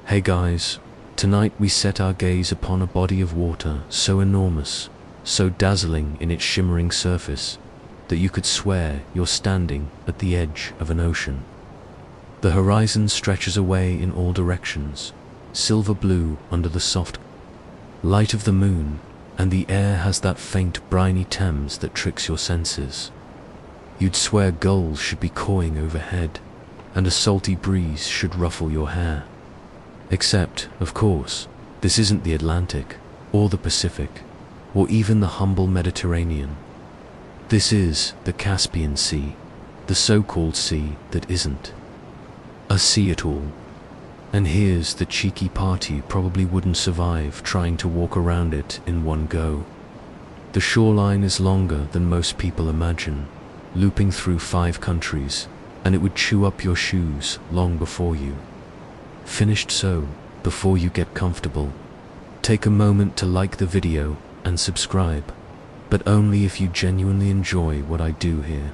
Hey guys, tonight we set our gaze upon a body of water so enormous, so dazzling in its shimmering surface, that you could swear you're standing at the edge of an ocean. The horizon stretches away in all directions, silver blue under the soft light of the moon, and the air has that faint briny Thames that tricks your senses. You'd swear gulls should be cawing overhead, and a salty breeze should ruffle your hair. Except, of course, this isn't the Atlantic, or the Pacific, or even the humble Mediterranean. This is the Caspian Sea, the so-called sea that isn't a sea at all. And here's the cheeky part: you probably wouldn't survive trying to walk around it in one go. The shoreline is longer than most people imagine, looping through 5 countries, and it would chew up your shoes long before you finished. So, before you get comfortable, take a moment to like the video and subscribe, but only if you genuinely enjoy what I do here.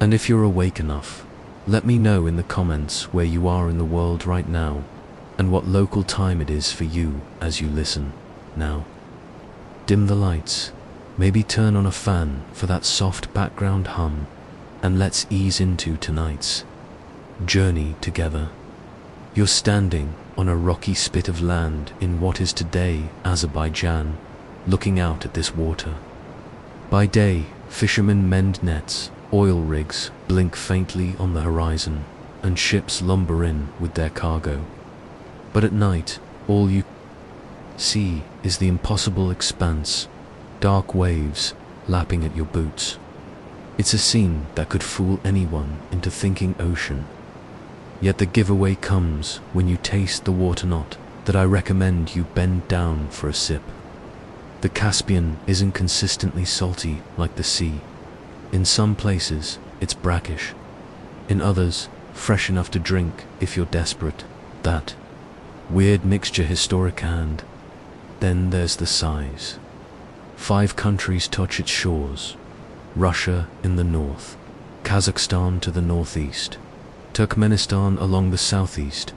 And if you're awake enough, let me know in the comments where you are in the world right now, and what local time it is for you as you listen. Now, dim the lights, maybe turn on a fan for that soft background hum, and let's ease into tonight's journey together. You're standing on a rocky spit of land in what is today Azerbaijan, looking out at this water. By day, fishermen mend nets, oil rigs blink faintly on the horizon, and ships lumber in with their cargo. But at night, all you see is the impossible expanse, dark waves lapping at your boots. It's a scene that could fool anyone into thinking ocean. Yet the giveaway comes when you taste the water, not that I recommend you bend down for a sip. The Caspian isn't consistently salty like the sea. In some places, it's brackish. In others, fresh enough to drink if you're desperate. That weird mixture historic. And then there's the size. 5 countries touch its shores. Russia in the north, Kazakhstan to the northeast, Turkmenistan along the southeast,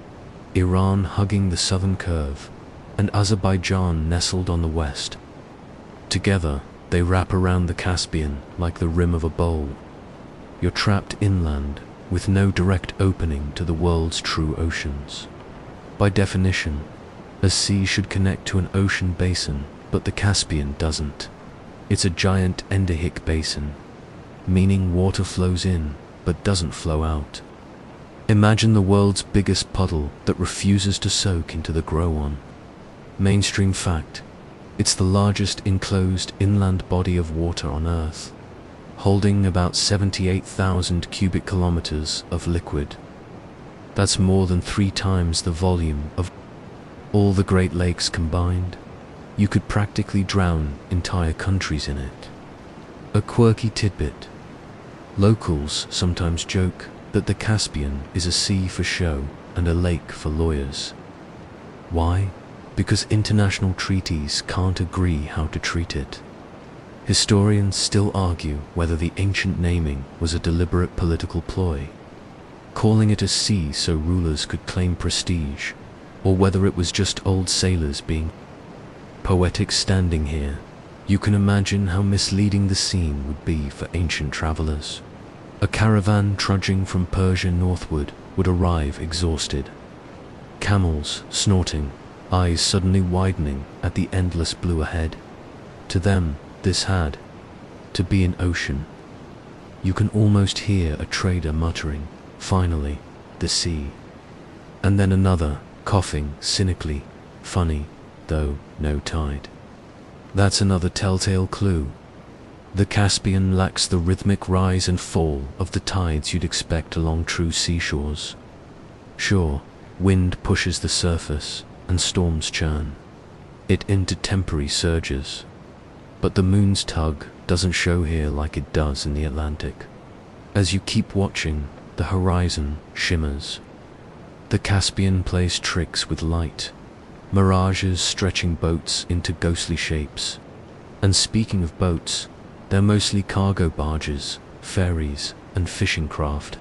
Iran hugging the southern curve, and Azerbaijan nestled on the west. Together, they wrap around the Caspian like the rim of a bowl. You're trapped inland, with no direct opening to the world's true oceans. By definition, a sea should connect to an ocean basin, but the Caspian doesn't. It's a giant endorheic basin, meaning water flows in, but doesn't flow out. Imagine the world's biggest puddle that refuses to soak into the Growan. Mainstream fact: it's the largest enclosed inland body of water on Earth, holding about 78,000 cubic kilometers of liquid. That's more than 3 times the volume of all the Great Lakes combined. You could practically drown entire countries in it. A quirky tidbit: locals sometimes joke that the Caspian is a sea for show and a lake for lawyers. Why? Because international treaties can't agree how to treat it. Historians still argue whether the ancient naming was a deliberate political ploy, calling it a sea so rulers could claim prestige, or whether it was just old sailors being poetic. Standing here, you can imagine how misleading the scene would be for ancient travelers. A caravan trudging from Persia northward would arrive exhausted, camels snorting, eyes suddenly widening at the endless blue ahead. To them, this had to be an ocean. You can almost hear a trader muttering, "Finally, the sea." And then another, coughing cynically, "Funny, though, no tide." That's another telltale clue. The Caspian lacks the rhythmic rise and fall of the tides you'd expect along true seashores. Sure, wind pushes the surface and storms churn it into temporary surges, but the moon's tug doesn't show here like it does in the Atlantic. As you keep watching, the horizon shimmers. The Caspian plays tricks with light, mirages stretching boats into ghostly shapes. And speaking of boats, they're mostly cargo barges, ferries, and fishing craft.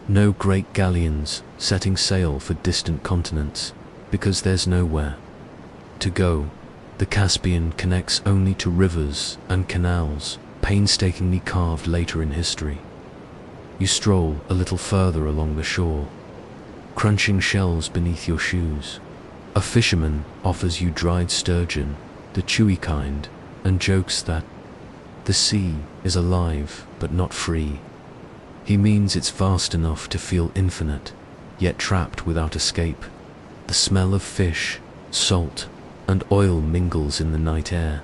No great galleons setting sail for distant continents. because there's nowhere to go. The Caspian connects only to rivers and canals, painstakingly carved later in history. You stroll a little further along the shore, crunching shells beneath your shoes. A fisherman offers you dried sturgeon, the chewy kind, and jokes that the sea is alive but not free. He means it's vast enough to feel infinite, yet trapped without escape. The smell of fish, salt, and oil mingles in the night air,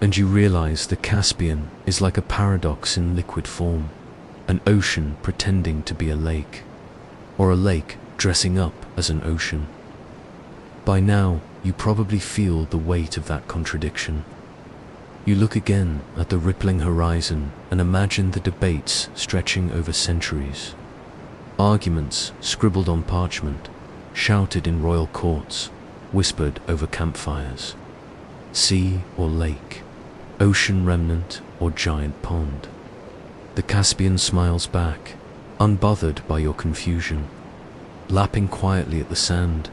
and you realize the Caspian is like a paradox in liquid form, an ocean pretending to be a lake, or a lake dressing up as an ocean. By now, you probably feel the weight of that contradiction. You look again at the rippling horizon and imagine the debates stretching over centuries. Arguments scribbled on parchment, shouted in royal courts, whispered over campfires. Sea or lake, ocean remnant or giant pond. The Caspian smiles back, unbothered by your confusion. Lapping quietly at the sand,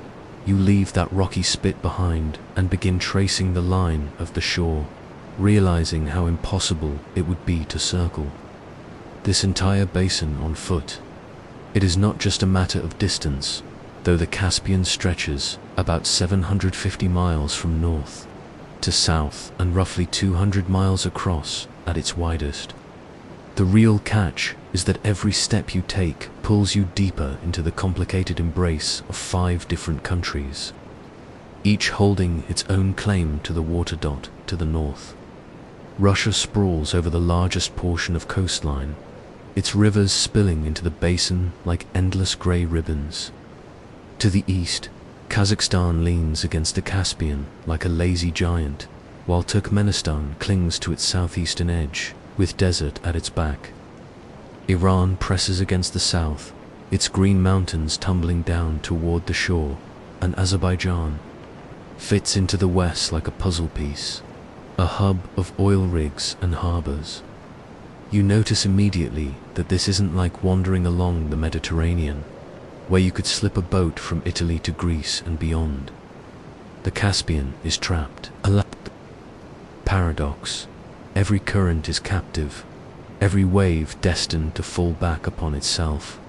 you leave that rocky spit behind and begin tracing the line of the shore, realizing how impossible it would be to circle this entire basin on foot. It is not just a matter of distance, though the Caspian stretches about 750 miles from north to south and roughly 200 miles across at its widest. The real catch is that every step you take pulls you deeper into the complicated embrace of 5 different countries, each holding its own claim to the water dot to the north. Russia sprawls over the largest portion of coastline, its rivers spilling into the basin like endless grey ribbons. To the east, Kazakhstan leans against the Caspian like a lazy giant, while Turkmenistan clings to its southeastern edge, with desert at its back. Iran presses against the south, its green mountains tumbling down toward the shore, and Azerbaijan fits into the west like a puzzle piece, a hub of oil rigs and harbors. You notice immediately that this isn't like wandering along the Mediterranean, where you could slip a boat from Italy to Greece and beyond. The Caspian is trapped. A paradox. Every current is captive, every wave destined to fall back upon itself.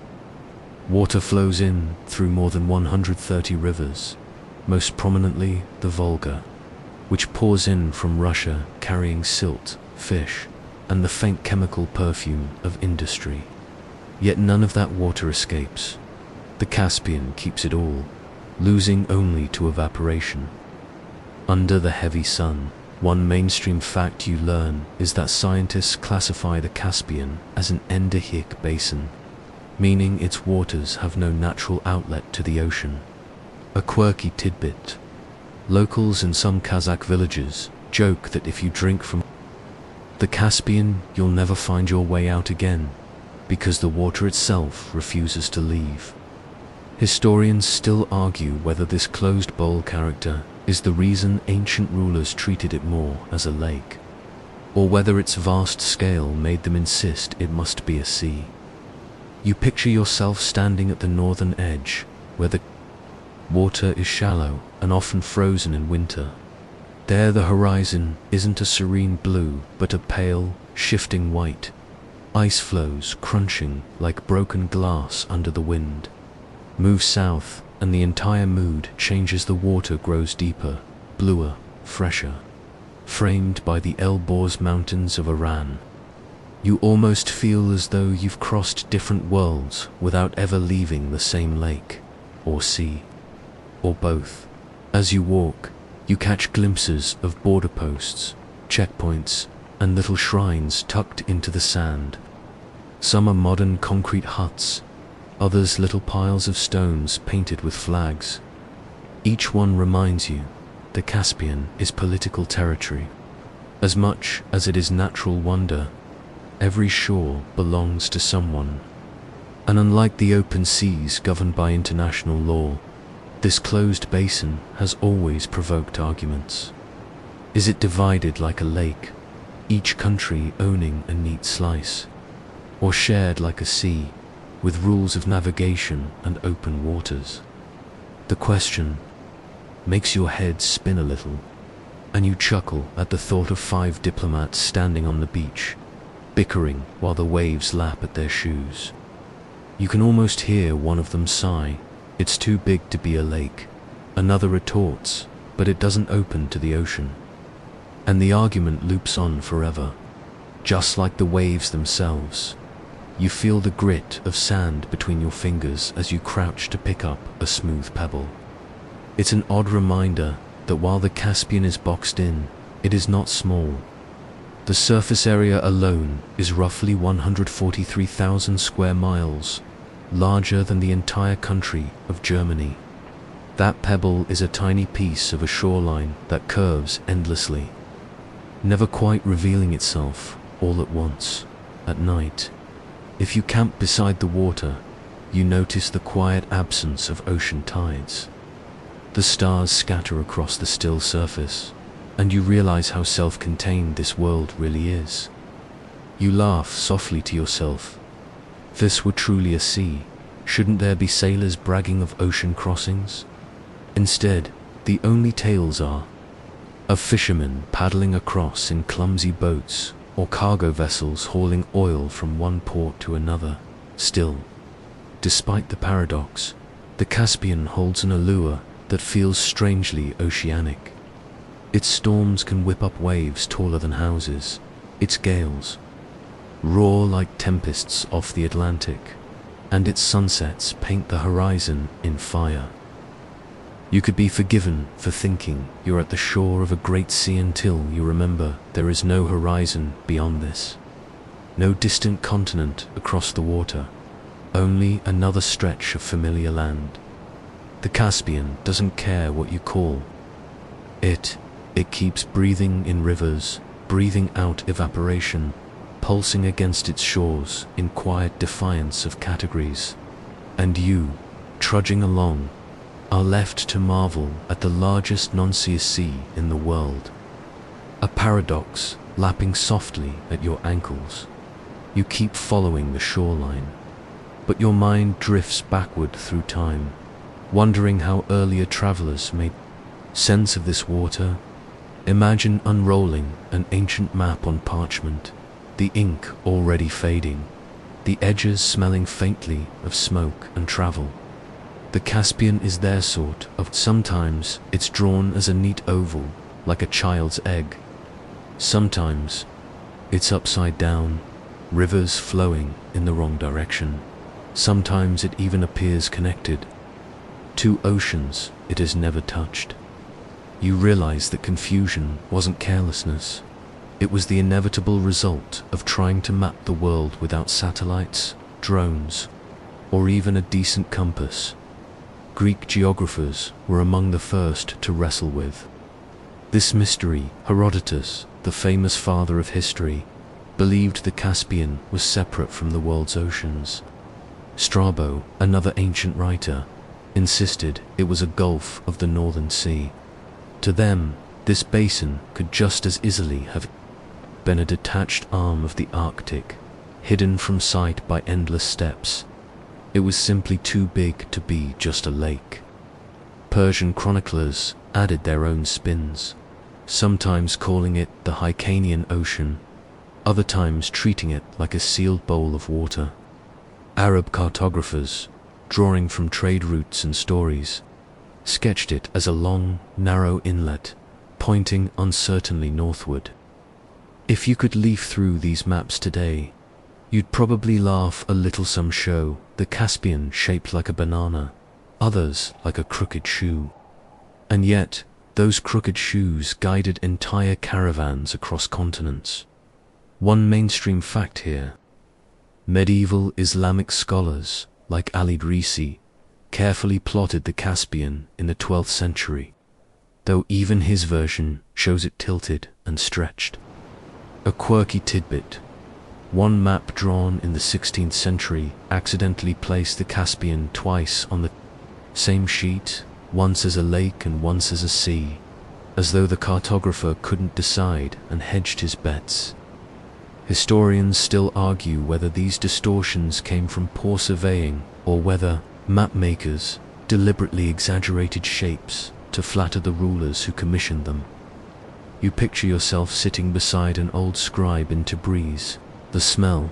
Water flows in through more than 130 rivers, most prominently the Volga, which pours in from Russia carrying silt, fish, and the faint chemical perfume of industry. Yet none of that water escapes. The Caspian keeps it all, losing only to evaporation. Under the heavy sun, one mainstream fact you learn is that scientists classify the Caspian as an endorheic basin, meaning its waters have no natural outlet to the ocean. A quirky tidbit. Locals in some Kazakh villages joke that if you drink from the Caspian, you'll never find your way out again, because the water itself refuses to leave. Historians still argue whether this closed bowl character is the reason ancient rulers treated it more as a lake, or whether its vast scale made them insist it must be a sea. You picture yourself standing at the northern edge, where the water is shallow and often frozen in winter. There the horizon isn't a serene blue, but a pale, shifting white. Ice flows crunching like broken glass under the wind. Move south, and the entire mood changes. The water grows deeper, bluer, fresher, framed by the Elborz Mountains of Iran. You almost feel as though you've crossed different worlds without ever leaving the same lake, or sea, or both. As you walk, you catch glimpses of border posts, checkpoints, and little shrines tucked into the sand. Some are modern concrete huts, others little piles of stones painted with flags. Each one reminds you the Caspian is political territory. As much as it is natural wonder, every shore belongs to someone. And unlike the open seas governed by international law, this closed basin has always provoked arguments. Is it divided like a lake, each country owning a neat slice, or shared like a sea, with rules of navigation and open waters? The question makes your head spin a little, and you chuckle at the thought of 5 diplomats standing on the beach, bickering while the waves lap at their shoes. You can almost hear one of them sigh, "It's too big to be a lake." Another retorts, "But it doesn't open to the ocean." And the argument loops on forever. Just like the waves themselves, you feel the grit of sand between your fingers as you crouch to pick up a smooth pebble. It's an odd reminder that while the Caspian is boxed in, it is not small. The surface area alone is roughly 143,000 square miles, larger than the entire country of Germany. That pebble is a tiny piece of a shoreline that curves endlessly, never quite revealing itself all at once. At night, if you camp beside the water, you notice the quiet absence of ocean tides. The stars scatter across the still surface, and you realize how self-contained this world really is. You laugh softly to yourself. If this were truly a sea, shouldn't there be sailors bragging of ocean crossings? Instead, the only tales are of fishermen paddling across in clumsy boats, or cargo vessels hauling oil from one port to another. Still, despite the paradox, the Caspian holds an allure that feels strangely oceanic. Its storms can whip up waves taller than houses. Its gales roar like tempests off the Atlantic, and its sunsets paint the horizon in fire. You could be forgiven for thinking you're at the shore of a great sea until you remember there is no horizon beyond this. No distant continent across the water, only another stretch of familiar land. The Caspian doesn't care what you call it. It keeps breathing in rivers, breathing out evaporation, pulsing against its shores in quiet defiance of categories. And you, trudging along, are left to marvel at the largest non-sea sea in the world. A paradox lapping softly at your ankles. You keep following the shoreline, but your mind drifts backward through time, wondering how earlier travelers made sense of this water. Imagine unrolling an ancient map on parchment, the ink already fading, the edges smelling faintly of smoke and travel. The Caspian is their sort of. Sometimes it's drawn as a neat oval, like a child's egg. Sometimes it's upside down, rivers flowing in the wrong direction. Sometimes it even appears connected. 2 oceans it has never touched. You realize that confusion wasn't carelessness. It was the inevitable result of trying to map the world without satellites, drones, or even a decent compass. Greek geographers were among the first to wrestle with this mystery. Herodotus, the famous father of history, believed the Caspian was separate from the world's oceans. Strabo, another ancient writer, insisted it was a gulf of the Northern Sea. To them, this basin could just as easily have been a detached arm of the Arctic, hidden from sight by endless steppes. It was simply too big to be just a lake. Persian chroniclers added their own spins, sometimes calling it the Hyrcanian Ocean, other times treating it like a sealed bowl of water. Arab cartographers, drawing from trade routes and stories, sketched it as a long, narrow inlet, pointing uncertainly northward. If you could leaf through these maps today, you'd probably laugh a little. Some show the Caspian shaped like a banana, others like a crooked shoe. And yet, those crooked shoes guided entire caravans across continents. One mainstream fact here: medieval Islamic scholars, like al-Idrisi, carefully plotted the Caspian in the 12th century, though even his version shows it tilted and stretched. A quirky tidbit: one map drawn in the 16th century accidentally placed the Caspian twice on the same sheet, once as a lake and once as a sea, as though the cartographer couldn't decide and hedged his bets. Historians still argue whether these distortions came from poor surveying or whether mapmakers deliberately exaggerated shapes to flatter the rulers who commissioned them. You picture yourself sitting beside an old scribe in Tabriz, the smell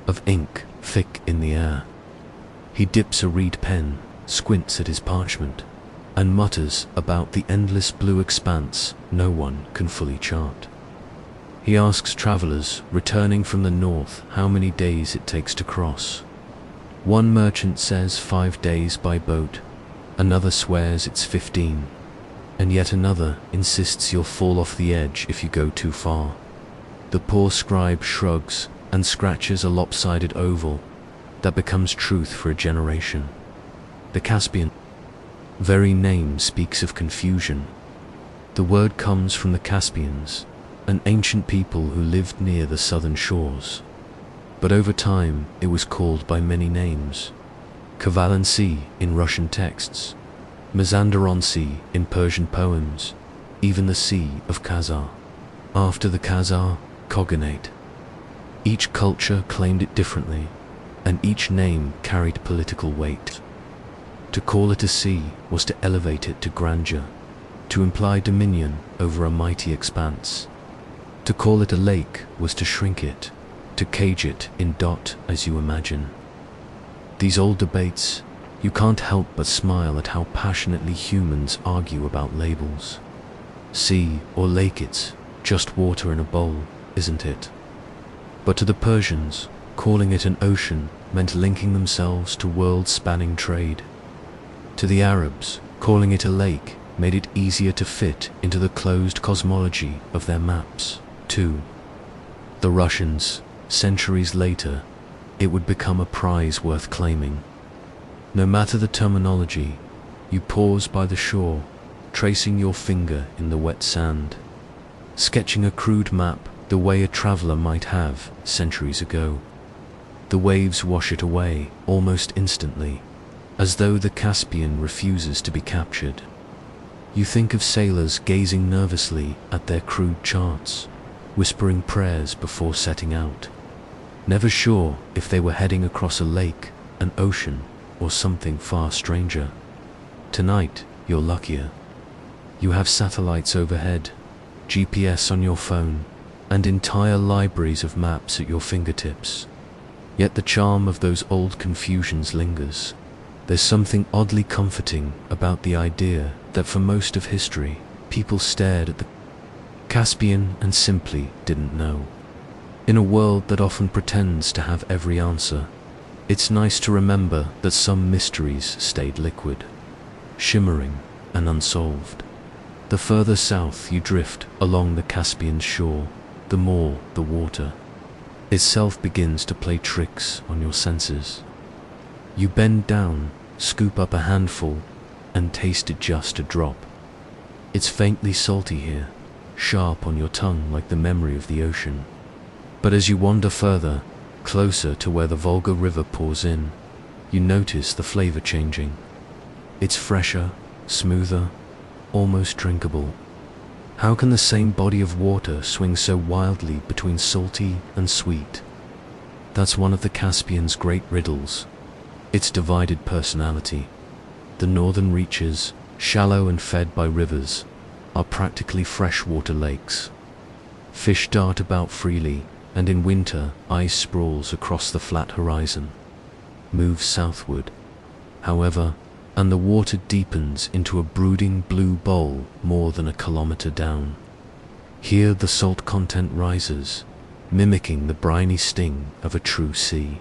of ink thick in the air. He dips a reed pen, squints at his parchment, and mutters about the endless blue expanse no one can fully chart. He asks travelers returning from the north how many days it takes to cross. One merchant says 5 days by boat, another swears it's 15, and yet another insists you'll fall off the edge if you go too far. The poor scribe shrugs and scratches a lopsided oval that becomes truth for a generation. The Caspian very name speaks of confusion. The word comes from the Caspians, an ancient people who lived near the southern shores. But over time it was called by many names. Caspian Sea in Russian texts, Mazandaran Sea in Persian poems, even the Sea of Khazar. After the Khazar Khaganate. Each culture claimed it differently, and each name carried political weight. To call it a sea was to elevate it to grandeur, to imply dominion over a mighty expanse. To call it a lake was to shrink it, to cage it in dot as you imagine. These old debates, you can't help but smile at how passionately humans argue about labels. Sea or lake, it's just water in a bowl, isn't it? But to the Persians, calling it an ocean meant linking themselves to world-spanning trade. To the Arabs, calling it a lake made it easier to fit into the closed cosmology of their maps. To the Russians, centuries later, it would become a prize worth claiming. No matter the terminology, you pause by the shore, tracing your finger in the wet sand, sketching a crude map the way a traveler might have centuries ago. The waves wash it away almost instantly, as though the Caspian refuses to be captured. You think of sailors gazing nervously at their crude charts, whispering prayers before setting out, never sure if they were heading across a lake, an ocean, or something far stranger. Tonight, you're luckier. You have satellites overhead, GPS on your phone, and entire libraries of maps at your fingertips. Yet the charm of those old confusions lingers. There's something oddly comforting about the idea that for most of history, people stared at the Caspian and simply didn't know. In a world that often pretends to have every answer, it's nice to remember that some mysteries stayed liquid, shimmering and unsolved. The further south you drift along the Caspian shore, the more the water itself begins to play tricks on your senses. You bend down, scoop up a handful, and taste it just a drop. It's faintly salty here, sharp on your tongue like the memory of the ocean. But as you wander further, closer to where the Volga River pours in, you notice the flavor changing. It's fresher, smoother, almost drinkable. How can the same body of water swing so wildly between salty and sweet? That's one of the Caspian's great riddles. Its divided personality. The northern reaches, shallow and fed by rivers, are practically freshwater lakes. Fish dart about freely, and in winter ice sprawls across the flat horizon. Moves southward, however, and the water deepens into a brooding blue bowl more than a kilometer down. Here the salt content rises, mimicking the briny sting of a true sea.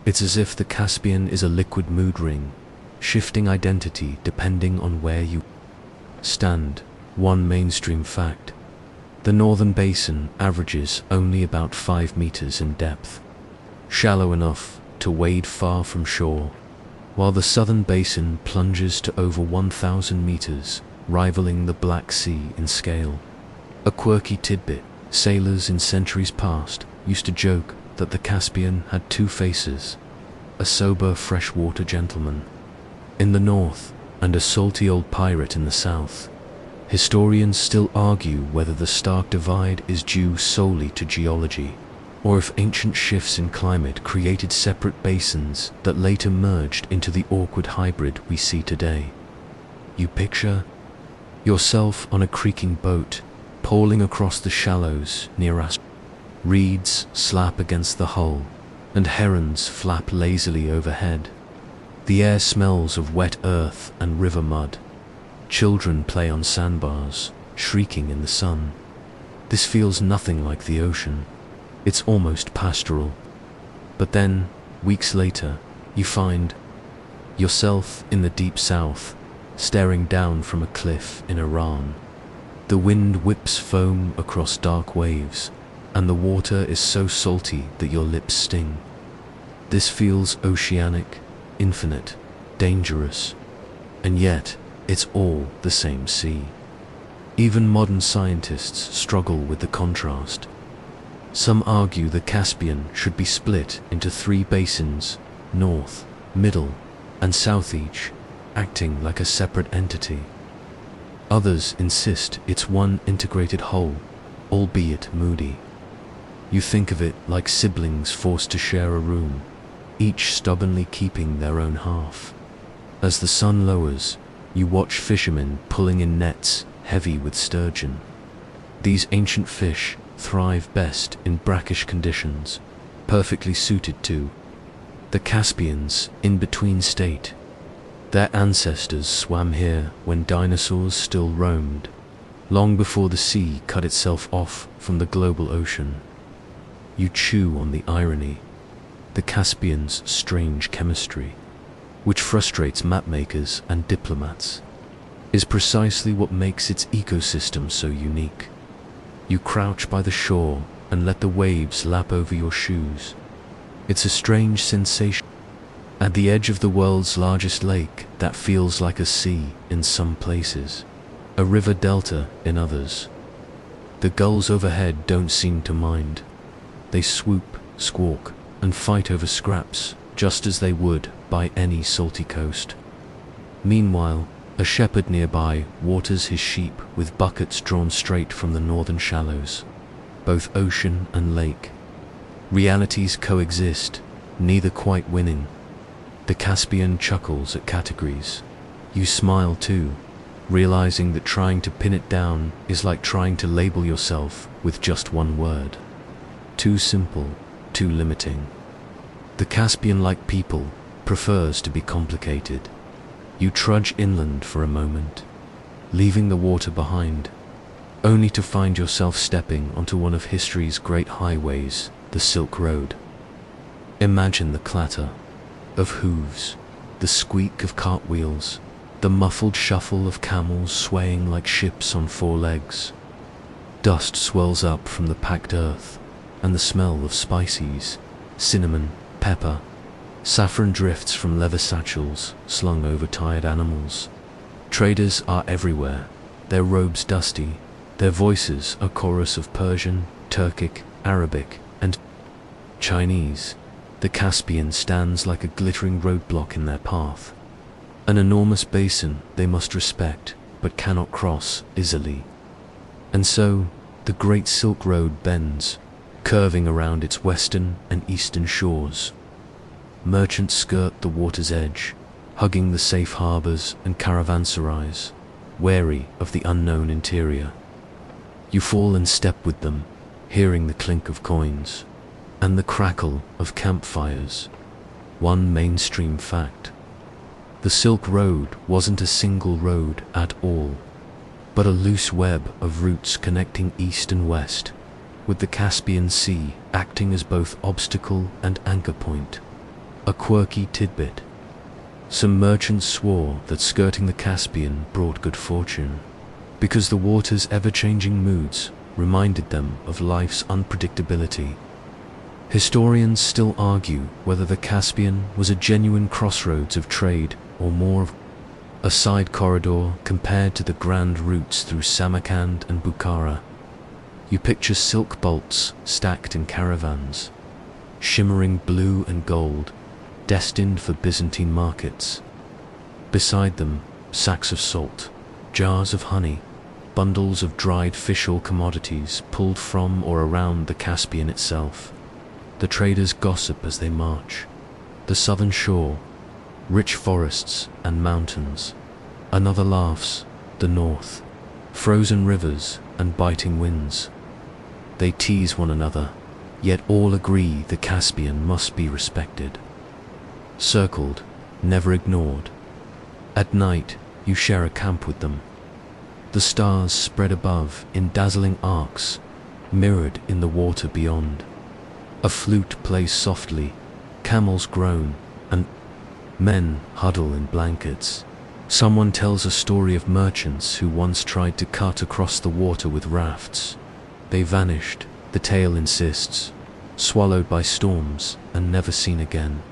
It's as if the Caspian is a liquid mood ring, shifting identity depending on where you stand. One mainstream fact: the northern basin averages only about 5 meters in depth, shallow enough to wade far from shore, while the southern basin plunges to over 1,000 meters, rivaling the Black Sea in scale. A quirky tidbit: sailors in centuries past used to joke that the Caspian had 2 faces, a sober freshwater gentleman in the north and a salty old pirate in the south. Historians still argue whether the stark divide is due solely to geology, or if ancient shifts in climate created separate basins that later merged into the awkward hybrid we see today. You picture Yourself on a creaking boat, poling across the shallows near us. Reeds slap against the hull, and herons flap lazily overhead. The air smells of wet earth and river mud. Children play on sandbars, shrieking in the sun. This feels nothing like the ocean. It's almost pastoral. But then, weeks later, you find yourself in the deep south, staring down from a cliff in Iran. The wind whips foam across dark waves, and the water is so salty that your lips sting. This feels oceanic, infinite, dangerous, and yet it's all the same sea. Even modern scientists struggle with the contrast. Some argue the Caspian should be split into 3 basins, north, middle, and south, each acting like a separate entity. Others insist it's one integrated whole, albeit moody. You think of it like siblings forced to share a room, each stubbornly keeping their own half. As the sun lowers, you watch fishermen pulling in nets heavy with sturgeon. These ancient fish thrive best in brackish conditions, perfectly suited to the Caspian's in-between state. Their ancestors swam here when dinosaurs still roamed, long before the sea cut itself off from the global ocean. You chew on the irony, the Caspian's strange chemistry, which frustrates mapmakers and diplomats, is precisely what makes its ecosystem so unique. You crouch by the shore and let the waves lap over your shoes. It's a strange sensation. At the edge of the world's largest lake that feels like a sea in some places, a river delta in others. The gulls overhead don't seem to mind. They swoop, squawk, and fight over scraps just as they would by any salty coast. Meanwhile, a shepherd nearby waters his sheep with buckets drawn straight from the northern shallows. Both ocean and lake. Realities coexist, neither quite winning. The Caspian chuckles at categories. You smile too, realizing that trying to pin it down is like trying to label yourself with just one word. Too simple, too limiting. The Caspian, like people, prefers to be complicated. You trudge inland for a moment, leaving the water behind, only to find yourself stepping onto one of history's great highways, the Silk Road. Imagine the clatter of hooves, the squeak of cartwheels, the muffled shuffle of camels swaying like ships on 4 legs. Dust swirls up from the packed earth, and the smell of spices, cinnamon, pepper, saffron drifts from leather satchels slung over tired animals. Traders are everywhere, their robes dusty, their voices a chorus of Persian, Turkic, Arabic, and Chinese. The Caspian stands like a glittering roadblock in their path. An enormous basin they must respect, but cannot cross easily. And so, the Great Silk Road bends, curving around its western and eastern shores. Merchants skirt the water's edge, hugging the safe harbors and caravanserais, wary of the unknown interior. You fall in step with them, hearing the clink of coins and the crackle of campfires. One mainstream fact: the Silk Road wasn't a single road at all, but a loose web of routes connecting east and west, with the Caspian Sea acting as both obstacle and anchor point. A quirky tidbit: some merchants swore that skirting the Caspian brought good fortune, because the water's ever-changing moods reminded them of life's unpredictability. Historians still argue whether the Caspian was a genuine crossroads of trade or more of a side corridor compared to the grand routes through Samarkand and Bukhara. You picture silk bolts stacked in caravans, shimmering blue and gold, destined for Byzantine markets. Beside them, sacks of salt, jars of honey, bundles of dried fish or commodities pulled from or around the Caspian itself. The traders gossip as they march. The southern shore, rich forests and mountains. Another laughs, the north, frozen rivers and biting winds. They tease one another, yet all agree the Caspian must be respected. Circled, never ignored. At night, you share a camp with them. The stars spread above in dazzling arcs, mirrored in the water beyond. A flute plays softly, camels groan, and men huddle in blankets. Someone tells a story of merchants who once tried to cut across the water with rafts. They vanished, the tale insists, swallowed by storms and never seen again.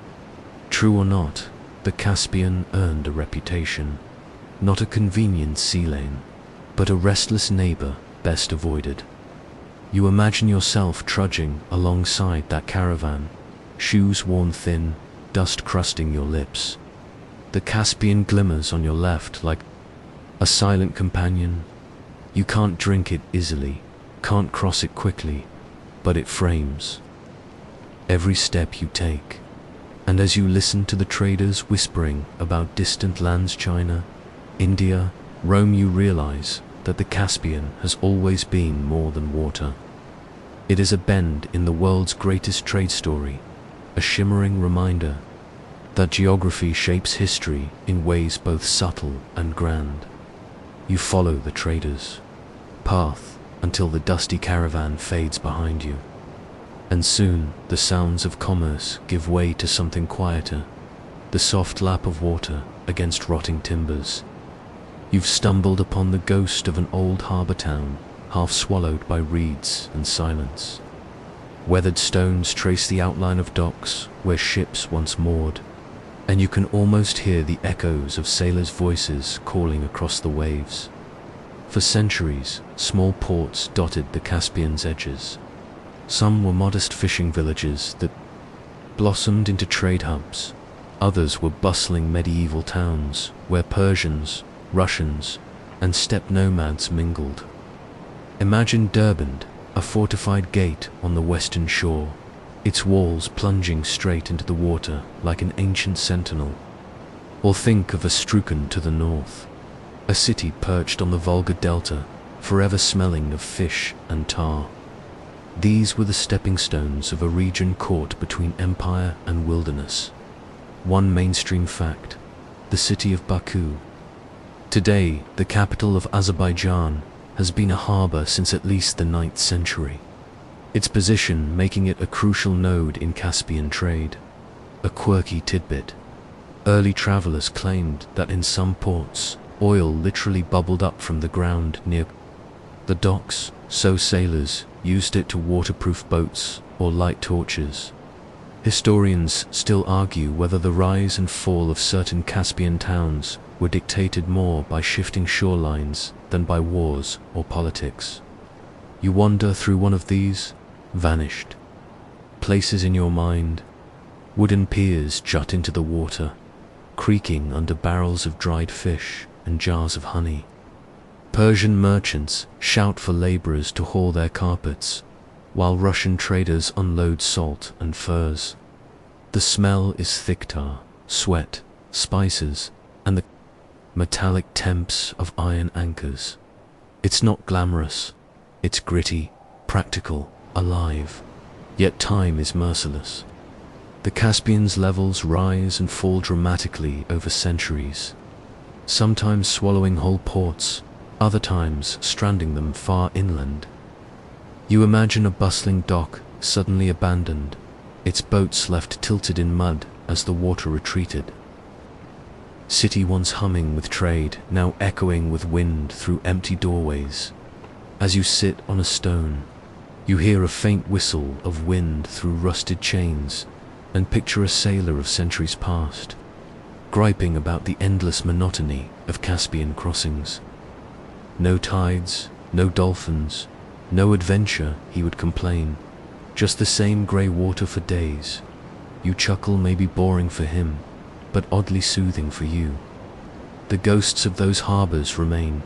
True or not, the Caspian earned a reputation, not a convenient sea lane, but a restless neighbor best avoided. You imagine yourself trudging alongside that caravan, shoes worn thin, dust crusting your lips. The Caspian glimmers on your left like a silent companion. You can't drink it easily, can't cross it quickly, but it frames every step you take. And as you listen to the traders whispering about distant lands, China, India, Rome, you realize that the Caspian has always been more than water. It is a bend in the world's greatest trade story, a shimmering reminder that geography shapes history in ways both subtle and grand. You follow the traders' path until the dusty caravan fades behind you. And soon the sounds of commerce give way to something quieter, the soft lap of water against rotting timbers. You've stumbled upon the ghost of an old harbor town, half swallowed by reeds and silence. Weathered stones trace the outline of docks where ships once moored, and you can almost hear the echoes of sailors' voices calling across the waves. For centuries, small ports dotted the Caspian's edges. Some were modest fishing villages that blossomed into trade hubs. Others were bustling medieval towns where Persians, Russians, and steppe nomads mingled. Imagine Durban, a fortified gate on the western shore, its walls plunging straight into the water like an ancient sentinel. Or think of Astrucan to the north, a city perched on the Volga Delta, forever smelling of fish and tar. These were the stepping stones of a region caught between empire and wilderness. One mainstream fact: the city of Baku, today the capital of Azerbaijan, has been a harbor since at least the 9th century. Its position making it a crucial node in Caspian trade. A quirky tidbit: early travelers claimed that in some ports, oil literally bubbled up from the ground near the docks, so sailors used it to waterproof boats or light torches. Historians still argue whether the rise and fall of certain Caspian towns were dictated more by shifting shorelines than by wars or politics. You wander through one of these vanished places in your mind. Wooden piers jut into the water, creaking under barrels of dried fish and jars of honey. Persian merchants shout for laborers to haul their carpets, while Russian traders unload salt and furs. The smell is thick tar, sweat, spices, and the metallic temps of iron anchors. It's not glamorous, it's gritty, practical, alive, yet time is merciless. The Caspian's levels rise and fall dramatically over centuries, sometimes swallowing whole ports, other times stranding them far inland. You imagine a bustling dock suddenly abandoned, its boats left tilted in mud as the water retreated. City once humming with trade, now echoing with wind through empty doorways. As you sit on a stone, you hear a faint whistle of wind through rusted chains and picture a sailor of centuries past, griping about the endless monotony of Caspian crossings. No tides, no dolphins, no adventure, he would complain. Just the same grey water for days. You chuckle, maybe boring for him, but oddly soothing for you. The ghosts of those harbours remain,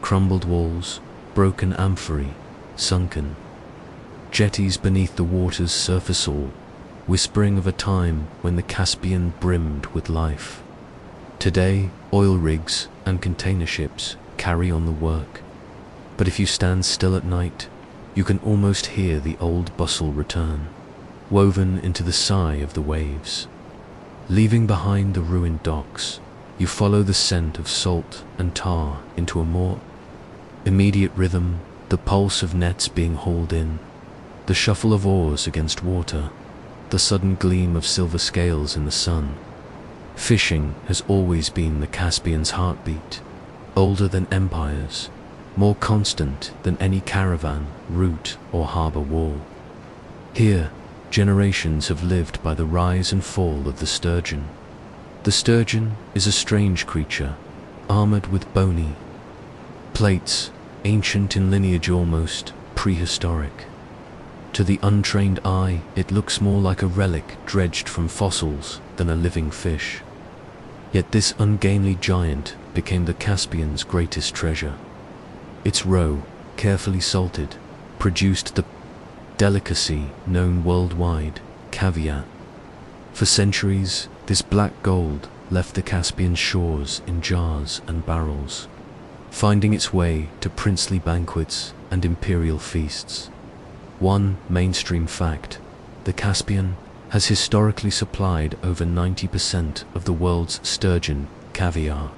crumbled walls, broken amphorae, sunken jetties beneath the water's surface, all whispering of a time when the Caspian brimmed with life. Today, oil rigs and container ships carry on the work, But if you stand still at night, you can almost hear the old bustle return, woven into the sigh of the waves. Leaving behind the ruined docks, you follow the scent of salt and tar into a more immediate rhythm, the pulse of nets being hauled in, the shuffle of oars against water, the sudden gleam of silver scales in the sun. Fishing has always been the Caspian's heartbeat, older than empires, more constant than any caravan, route, or harbor wall. Here, generations have lived by the rise and fall of the sturgeon. The sturgeon is a strange creature, armored with bony plates, ancient in lineage, almost prehistoric. To the untrained eye, it looks more like a relic dredged from fossils than a living fish. Yet this ungainly giant became the Caspian's greatest treasure. Its roe, carefully salted, produced the delicacy known worldwide, caviar. For centuries, this black gold left the Caspian shores in jars and barrels, finding its way to princely banquets and imperial feasts. One mainstream fact: the Caspian has historically supplied over 90% of the world's sturgeon caviar,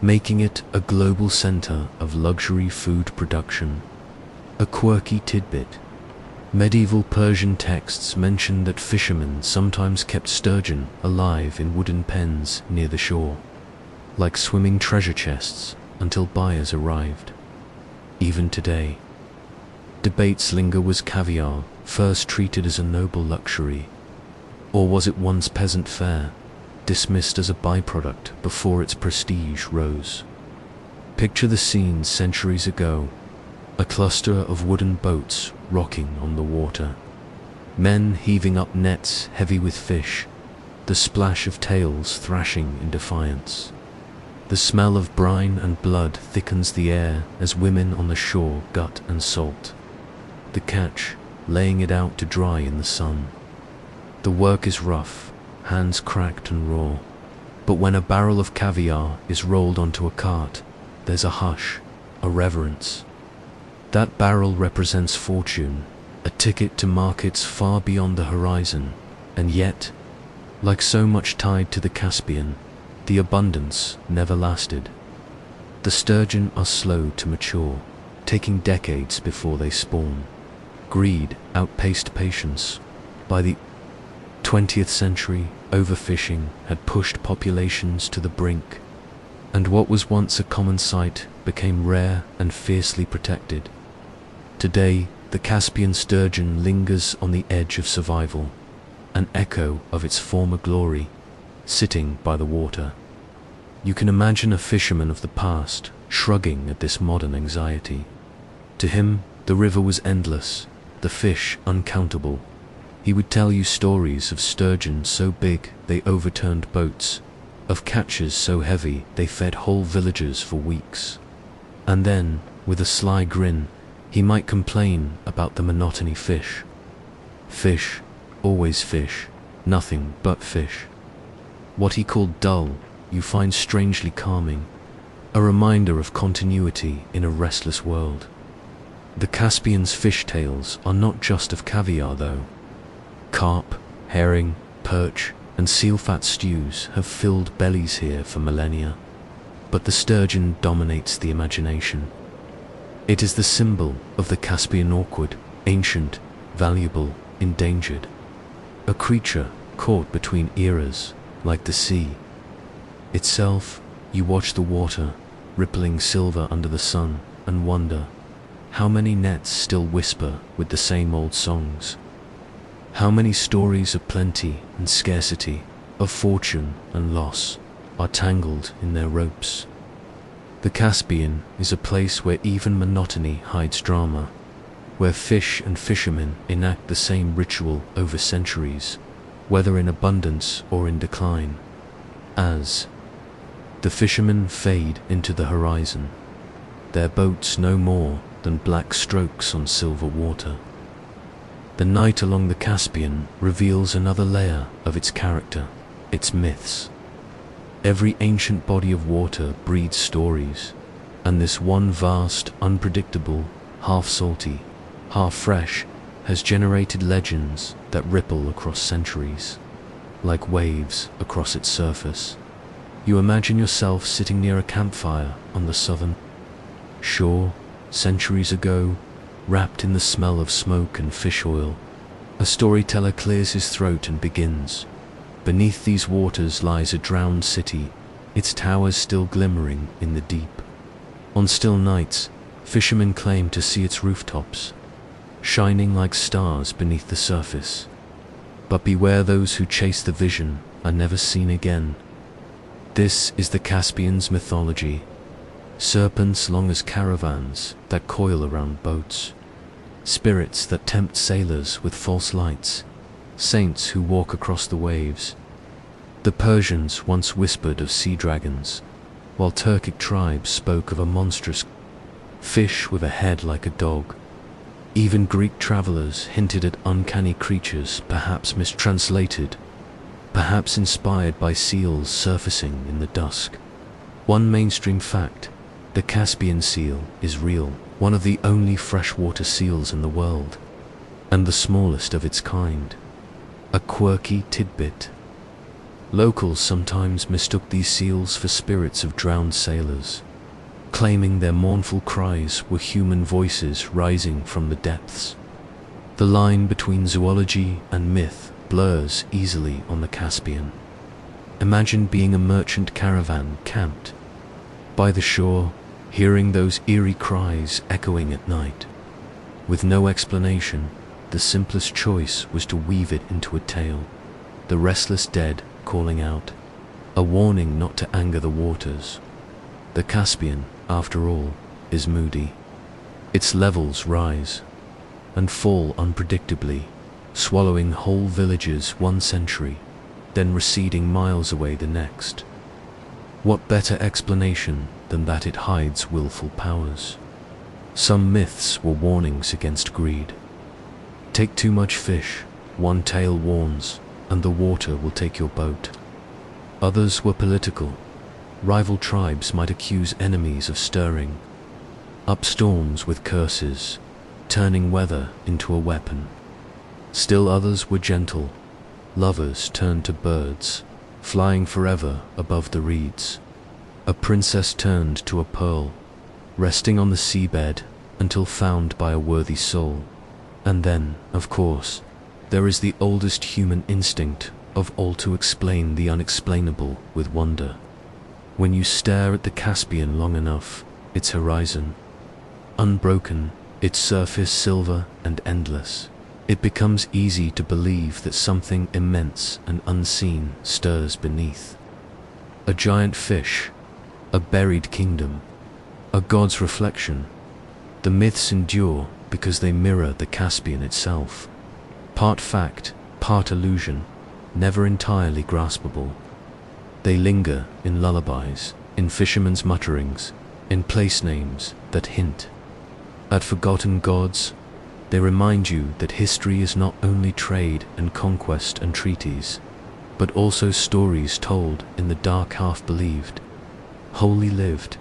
making it a global center of luxury food production. A quirky tidbit: medieval Persian texts mention that fishermen sometimes kept sturgeon alive in wooden pens near the shore, like swimming treasure chests, until buyers arrived. Even today, debates linger: was caviar first treated as a noble luxury, or was it once peasant fare, dismissed as a byproduct before its prestige rose? Picture the scene centuries ago: a cluster of wooden boats rocking on the water, men heaving up nets heavy with fish, the splash of tails thrashing in defiance. The smell of brine and blood thickens the air as women on the shore gut and salt the catch, laying it out to dry in the sun. The work is rough, hands cracked and raw, but when a barrel of caviar is rolled onto a cart, there's a hush, a reverence. That barrel represents fortune, a ticket to markets far beyond the horizon, and yet, like so much tied to the Caspian, the abundance never lasted. The sturgeon are slow to mature, taking decades before they spawn. Greed outpaced patience. By the 20th century, overfishing had pushed populations to the brink, and what was once a common sight became rare and fiercely protected. Today, the Caspian sturgeon lingers on the edge of survival, an echo of its former glory, sitting by the water. You can imagine a fisherman of the past shrugging at this modern anxiety. To him, the river was endless, the fish uncountable. He would tell you stories of sturgeon so big they overturned boats, of catches so heavy they fed whole villages for weeks. And then, with a sly grin, he might complain about the monotony: fish. Fish, always fish, nothing but fish. What he called dull, you find strangely calming, a reminder of continuity in a restless world. The Caspian's fish tales are not just of caviar, though. Carp, herring, perch, and seal-fat stews have filled bellies here for millennia. But the sturgeon dominates the imagination. It is the symbol of the Caspian, awkward, ancient, valuable, endangered. A creature caught between eras, like the sea itself. You watch the water, rippling silver under the sun, and wonder, how many nets still whisper with the same old songs? How many stories of plenty and scarcity, of fortune and loss, are tangled in their ropes? The Caspian is a place where even monotony hides drama, where fish and fishermen enact the same ritual over centuries, whether in abundance or in decline. As the fishermen fade into the horizon, their boats no more than black strokes on silver water, the night along the Caspian reveals another layer of its character, its myths. Every ancient body of water breeds stories, And this one vast, unpredictable, half salty, half fresh, has generated legends that ripple across centuries, like waves across its surface. You imagine yourself sitting near a campfire on the southern shore, centuries ago, wrapped in the smell of smoke and fish oil. A storyteller clears his throat and begins. Beneath these waters lies a drowned city, its towers still glimmering in the deep. On still nights, fishermen claim to see its rooftops, shining like stars beneath the surface. But beware, those who chase the vision are never seen again. This is the Caspian's mythology. Serpents long as caravans that coil around boats, spirits that tempt sailors with false lights, saints who walk across the waves. The Persians once whispered of sea dragons, while Turkic tribes spoke of a monstrous fish with a head like a dog. Even Greek travelers hinted at uncanny creatures, perhaps mistranslated, perhaps inspired by seals surfacing in the dusk. One mainstream fact: the Caspian seal is real, one of the only freshwater seals in the world, and the smallest of its kind. A quirky tidbit: locals sometimes mistook these seals for spirits of drowned sailors, claiming their mournful cries were human voices rising from the depths. The line between zoology and myth blurs easily on the Caspian. Imagine being a merchant caravan camped by the shore, hearing those eerie cries echoing at night. With no explanation, the simplest choice was to weave it into a tale. The restless dead calling out, a warning not to anger the waters. The Caspian, after all, is moody. Its levels rise and fall unpredictably, swallowing whole villages one century, then receding miles away the next. What better explanation than that it hides willful powers? Some myths were warnings against greed. Take too much fish, one tale warns, and the water will take your boat. Others were political. Rival tribes might accuse enemies of stirring up storms with curses, turning weather into a weapon. Still others were gentle. Lovers turned to birds, flying forever above the reeds. A princess turned to a pearl, resting on the seabed until found by a worthy soul. And then, of course, there is the oldest human instinct of all to explain the unexplainable with wonder. When you stare at the Caspian long enough, its horizon unbroken, its surface silver and endless, it becomes easy to believe that something immense and unseen stirs beneath. A giant fish, a buried kingdom, a god's reflection. The myths endure because they mirror the Caspian itself. Part fact, part illusion, never entirely graspable. They linger in lullabies, in fishermen's mutterings, in place names that hint at forgotten gods. They remind you that history is not only trade and conquest and treaties, but also stories told in the dark half-believed, wholly lived.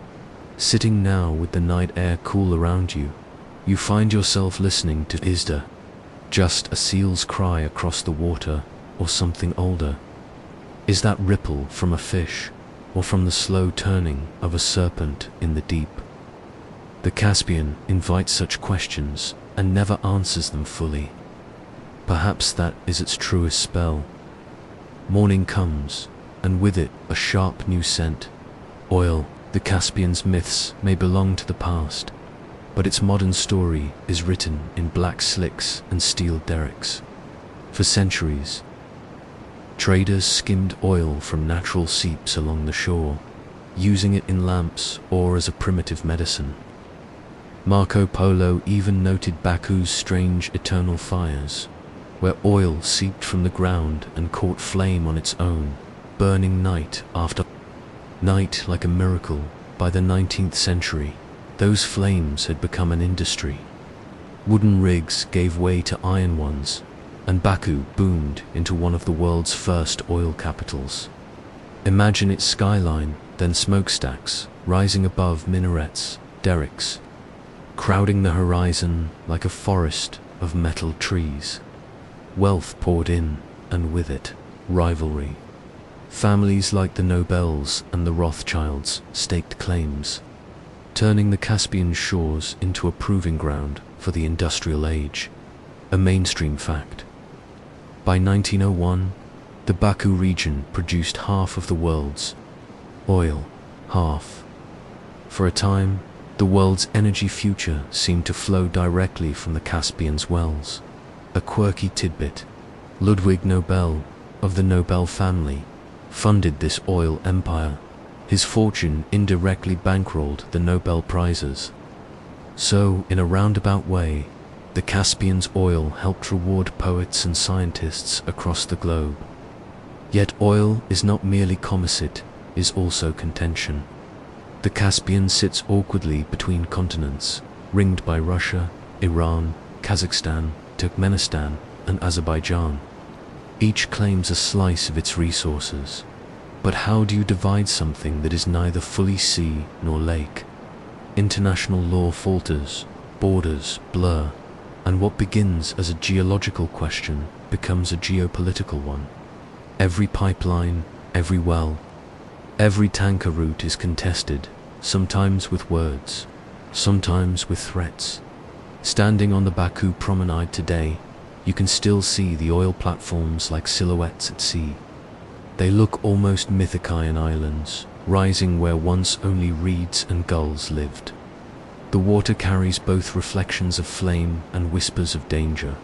Sitting now with the night air cool around you, you find yourself listening to Isda, just a seal's cry across the water, or something older. Is that ripple from a fish, or from the slow turning of a serpent in the deep? The Caspian invites such questions and never answers them fully. Perhaps that is its truest spell. Morning comes, and with it a sharp new scent. Oil. The Caspian's myths may belong to the past, but its modern story is written in black slicks and steel derricks. For centuries, traders skimmed oil from natural seeps along the shore, using it in lamps or as a primitive medicine. Marco Polo even noted Baku's strange eternal fires, where oil seeped from the ground and caught flame on its own, burning night after night like a miracle. By the 19th century, those flames had become an industry. Wooden rigs gave way to iron ones, and Baku boomed into one of the world's first oil capitals. Imagine its skyline, then smokestacks rising above minarets, derricks, crowding the horizon like a forest of metal trees. Wealth poured in, and with it, rivalry. Families like the Nobels and the Rothschilds staked claims, turning the Caspian shores into a proving ground for the industrial age, a mainstream fact. By 1901, the Baku region produced half of the world's oil, half. For a time, the world's energy future seemed to flow directly from the Caspian's wells. A quirky tidbit: Ludwig Nobel, of the Nobel family, funded this oil empire. His fortune indirectly bankrolled the Nobel Prizes. So, in a roundabout way, the Caspian's oil helped reward poets and scientists across the globe. Yet oil is not merely commerce, is also contention. The Caspian sits awkwardly between continents, ringed by Russia, Iran, Kazakhstan, Turkmenistan, and Azerbaijan. Each claims a slice of its resources. But how do you divide something that is neither fully sea nor lake? International law falters, borders blur, and what begins as a geological question becomes a geopolitical one. Every pipeline, every well, every tanker route is contested, sometimes with words, sometimes with threats. Standing on the Baku promenade today, you can still see the oil platforms like silhouettes at sea. They look almost Mythicaean islands, rising where once only reeds and gulls lived. The water carries both reflections of flame and whispers of danger.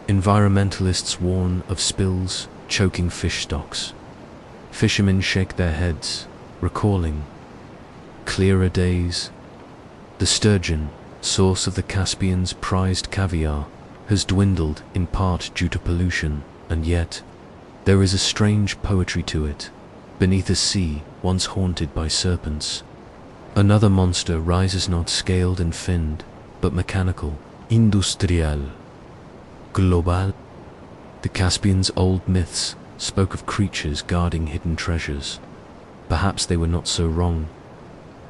Environmentalists warn of spills, choking fish stocks. Fishermen shake their heads, recalling clearer days. The sturgeon, source of the Caspian's prized caviar, has dwindled in part due to pollution, and yet there is a strange poetry to it. Beneath a sea once haunted by serpents, another monster rises, not scaled and finned, but mechanical, industrial, global. The Caspian's old myths spoke of creatures guarding hidden treasures. Perhaps they were not so wrong.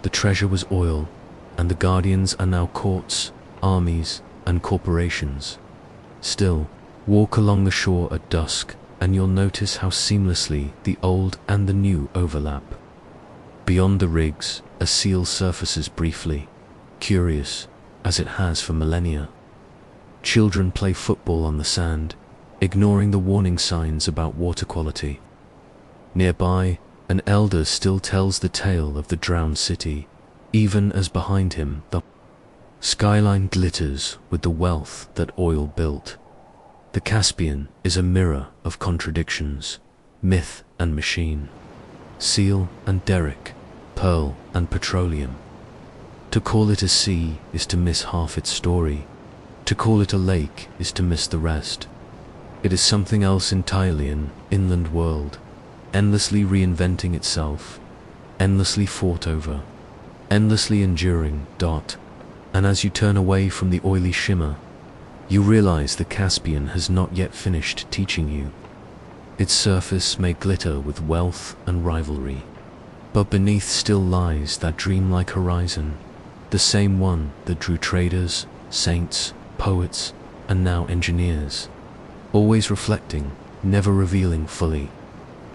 The treasure was oil, and the guardians are now courts, armies, and corporations. Still, walk along the shore at dusk, and you'll notice how seamlessly the old and the new overlap. Beyond the rigs, a seal surfaces briefly, curious, as it has for millennia. Children play football on the sand, ignoring the warning signs about water quality. Nearby, an elder still tells the tale of the drowned city, even as behind him the skyline glitters with the wealth that oil built. The Caspian is a mirror of contradictions, myth and machine, seal and derrick, pearl and petroleum. To call it a sea is to miss half its story. To call it a lake is to miss the rest. It is something else entirely, an inland world, endlessly reinventing itself, endlessly fought over, endlessly enduring. And as you turn away from the oily shimmer, you realize the Caspian has not yet finished teaching you. Its surface may glitter with wealth and rivalry, but beneath still lies that dreamlike horizon, the same one that drew traders, saints, poets, and now engineers, always reflecting, never revealing fully,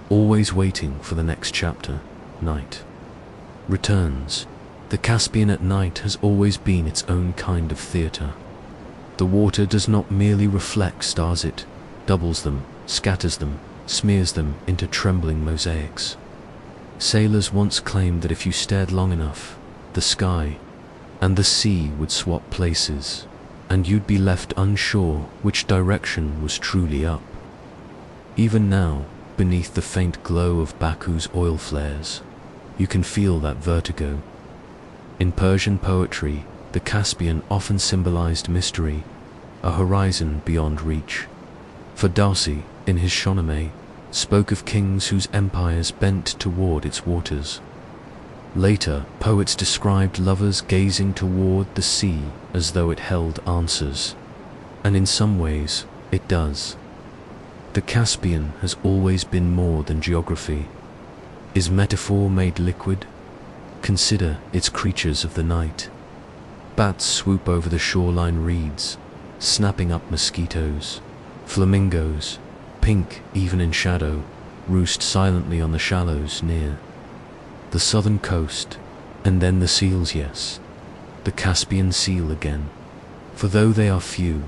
always waiting for the next chapter. Night returns. The Caspian at night has always been its own kind of theater. The water does not merely reflect stars, it doubles them, scatters them, smears them into trembling mosaics. Sailors once claimed that if you stared long enough, the sky and the sea would swap places, and you'd be left unsure which direction was truly up. Even now, beneath the faint glow of Baku's oil flares, you can feel that vertigo. In Persian poetry, the Caspian often symbolized mystery, a horizon beyond reach. Ferdowsi, in his Shahnameh, spoke of kings whose empires bent toward its waters. Later, poets described lovers gazing toward the sea as though it held answers. And in some ways, it does. The Caspian has always been more than geography. Is metaphor made liquid? Consider its creatures of the night. Bats swoop over the shoreline reeds, snapping up mosquitoes. Flamingos, pink even in shadow, roost silently on the shallows near. The southern coast, and then the seals, yes, the Caspian seal again. For though they are few,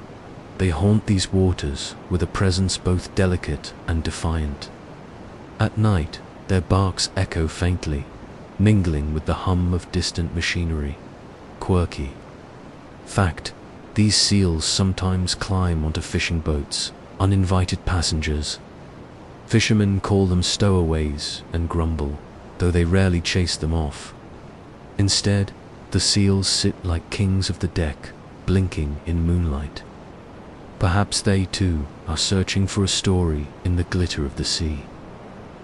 they haunt these waters with a presence both delicate and defiant. At night, their barks echo faintly, mingling with the hum of distant machinery. Quirky. Fact, these seals sometimes climb onto fishing boats, uninvited passengers. Fishermen call them stowaways and grumble, though they rarely chase them off. Instead, the seals sit like kings of the deck, blinking in moonlight. Perhaps they, too, are searching for a story in the glitter of the sea.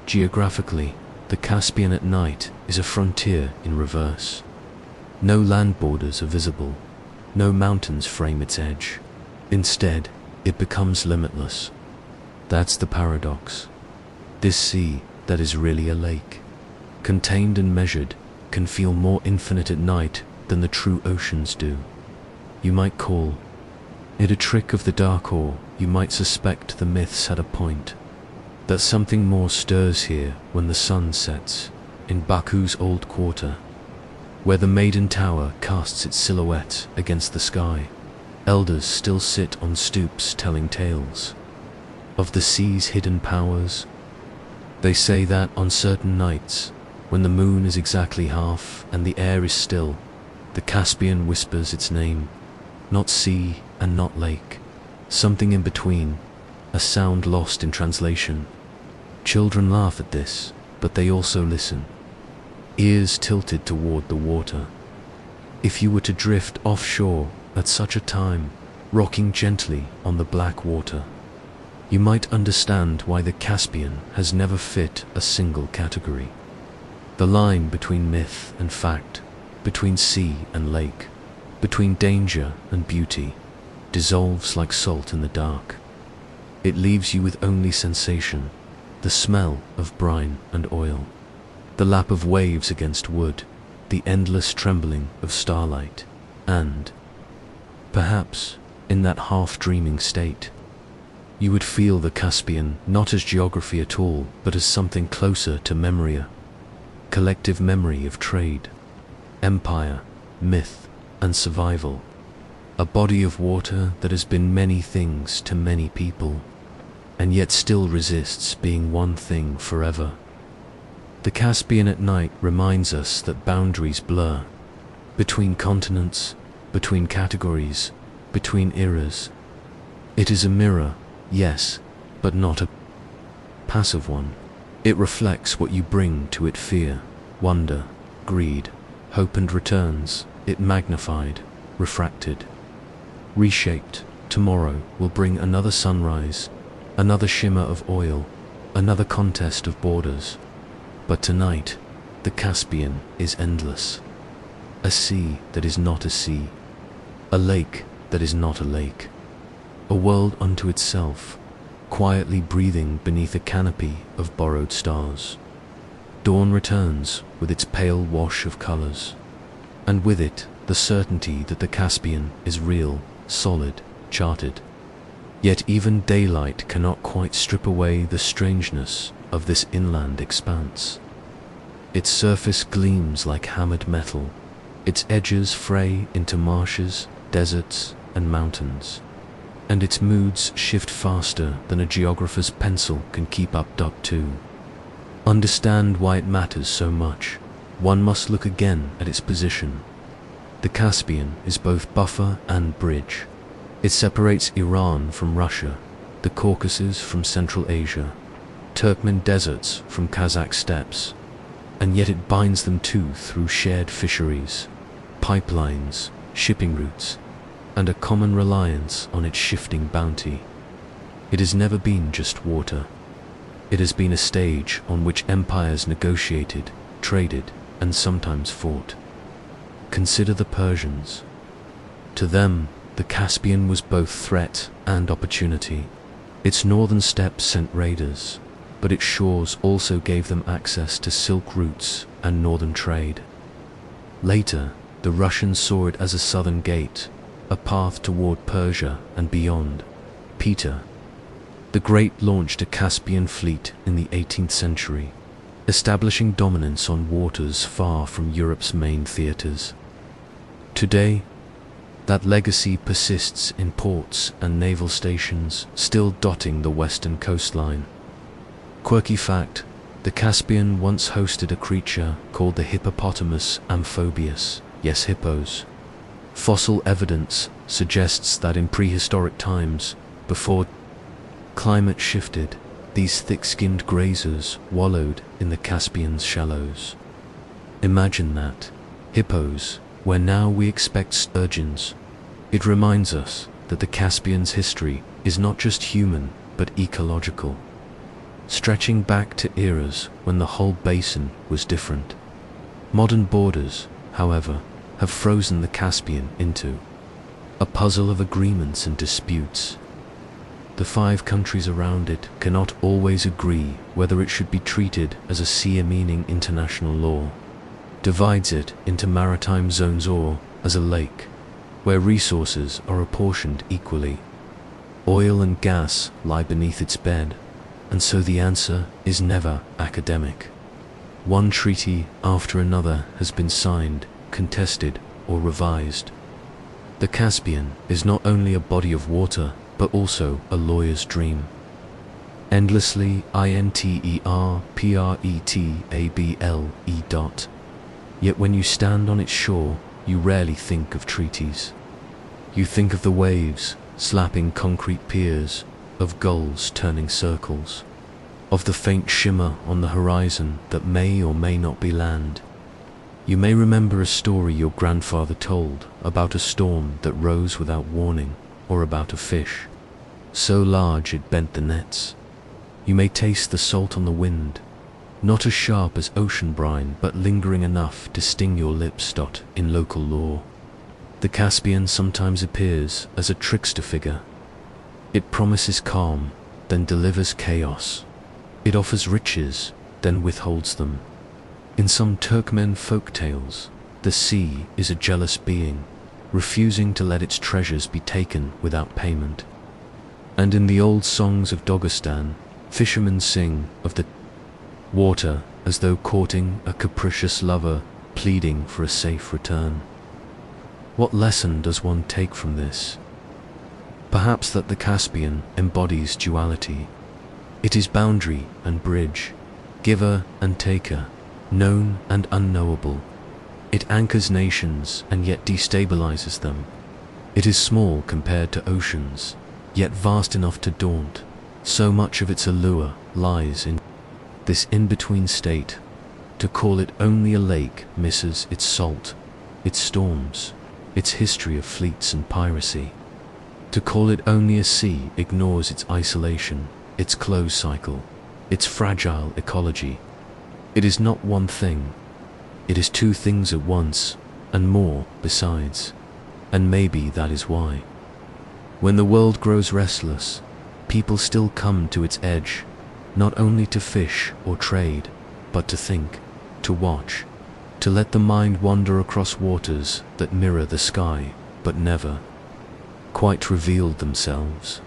Geographically, the Caspian at night is a frontier in reverse. No land borders are visible, no mountains frame its edge. Instead, it becomes limitless. That's the paradox. This sea, that is really a lake, contained and measured, can feel more infinite at night than the true oceans do. You might call it a trick of the dark, or you might suspect the myths had a point. That something more stirs here when the sun sets, in Baku's old quarter, where the maiden tower casts its silhouette against the sky. Elders still sit on stoops telling tales of the sea's hidden powers. They say that on certain nights, when the moon is exactly half and the air is still, the Caspian whispers its name, not sea and not lake, something in between, a sound lost in translation. Children laugh at this, but they also listen, ears tilted toward the water. If you were to drift offshore at such a time, rocking gently on the black water, you might understand why the Caspian has never fit a single category. The line between myth and fact, between sea and lake, between danger and beauty, dissolves like salt in the dark. It leaves you with only sensation, the smell of brine and oil, the lap of waves against wood, the endless trembling of starlight, and, perhaps, in that half-dreaming state, you would feel the Caspian not as geography at all, but as something closer to memory, collective memory of trade, empire, myth, and survival. A body of water that has been many things to many people, and yet still resists being one thing forever. The Caspian at night reminds us that boundaries blur, between continents, between categories, between eras. It is a mirror, yes, but not a passive one. It reflects what you bring to it: fear, wonder, greed, hope, and returns it magnified, refracted, reshaped. Tomorrow will bring another sunrise, another shimmer of oil, another contest of borders. But tonight, the Caspian is endless. A sea that is not a sea, a lake that is not a lake, a world unto itself, quietly breathing beneath a canopy of borrowed stars. Dawn returns with its pale wash of colors, and with it the certainty that the Caspian is real, solid, charted. Yet even daylight cannot quite strip away the strangeness of this inland expanse. Its surface gleams like hammered metal, its edges fray into marshes, deserts, and mountains, and its moods shift faster than a geographer's pencil can keep up. To understand why it matters so much, one must look again at its position. The Caspian is both buffer and bridge. It separates Iran from Russia, the Caucasus from Central Asia, Turkmen deserts from Kazakh steppes, and yet it binds them too through shared fisheries, pipelines, shipping routes, and a common reliance on its shifting bounty. It has never been just water. It has been a stage on which empires negotiated, traded, and sometimes fought. Consider the Persians. To them, the Caspian was both threat and opportunity. Its northern steppes sent raiders, but its shores also gave them access to silk routes and northern trade. Later, the Russians saw it as a southern gate, a path toward Persia and beyond. Peter the Great launched a Caspian fleet in the 18th century, establishing dominance on waters far from Europe's main theaters. Today, that legacy persists in ports and naval stations still dotting the western coastline. Quirky fact, the Caspian once hosted a creature called the hippopotamus amphobius, yes, hippos. Fossil evidence suggests that in prehistoric times, before climate shifted, these thick-skinned grazers wallowed in the Caspian's shallows. Imagine that. Hippos, where now we expect sturgeons. It reminds us that the Caspian's history is not just human, but ecological, stretching back to eras when the whole basin was different. Modern borders, however, have frozen the Caspian into a puzzle of agreements and disputes. The 5 countries around it cannot always agree whether it should be treated as a sea, meaning international law divides it into maritime zones, or as a lake, where resources are apportioned equally. Oil and gas lie beneath its bed, and so the answer is never academic. One treaty after another has been signed, contested, or revised. The Caspian is not only a body of water, but also a lawyer's dream. Endlessly interpretable. Yet when you stand on its shore, you rarely think of treaties. You think of the waves slapping concrete piers, of gulls turning circles, of the faint shimmer on the horizon that may or may not be land. You may remember a story your grandfather told about a storm that rose without warning, or about a fish so large it bent the nets. You may taste the salt on the wind, not as sharp as ocean brine, but lingering enough to sting your lips. In local lore, the Caspian sometimes appears as a trickster figure. It promises calm, then delivers chaos. It offers riches, then withholds them. In some Turkmen folk tales, the sea is a jealous being, refusing to let its treasures be taken without payment. And in the old songs of Dagestan, fishermen sing of the water as though courting a capricious lover, pleading for a safe return. What lesson does one take from this? Perhaps that the Caspian embodies duality. It is boundary and bridge, giver and taker, known and unknowable. It anchors nations and yet destabilizes them. It is small compared to oceans, yet vast enough to daunt. So much of its allure lies in this in-between state. To call it only a lake misses its salt, its storms, its history of fleets and piracy. To call it only a sea ignores its isolation, its close cycle, its fragile ecology. It is not one thing. It is 2 things at once, and more besides. And maybe that is why, when the world grows restless, people still come to its edge, not only to fish or trade, but to think, to watch, to let the mind wander across waters that mirror the sky, but never quite revealed themselves.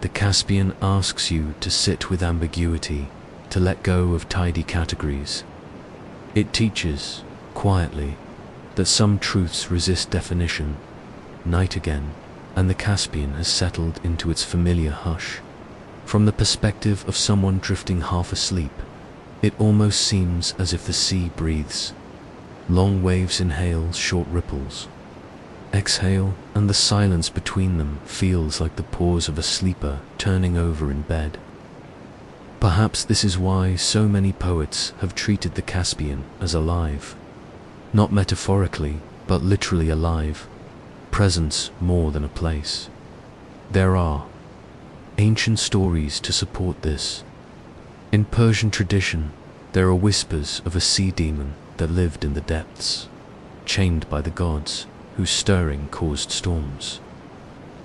The Caspian asks you to sit with ambiguity, to let go of tidy categories. It teaches, quietly, that some truths resist definition. Night again, and the Caspian has settled into its familiar hush. From the perspective of someone drifting half asleep, it almost seems as if the sea breathes. Long waves inhale, short ripples exhale, and the silence between them feels like the pause of a sleeper turning over in bed. Perhaps this is why so many poets have treated the Caspian as alive. Not metaphorically, but literally alive. Presence more than a place. There are ancient stories to support this. In Persian tradition, there are whispers of a sea demon that lived in the depths, chained by the gods, whose stirring caused storms.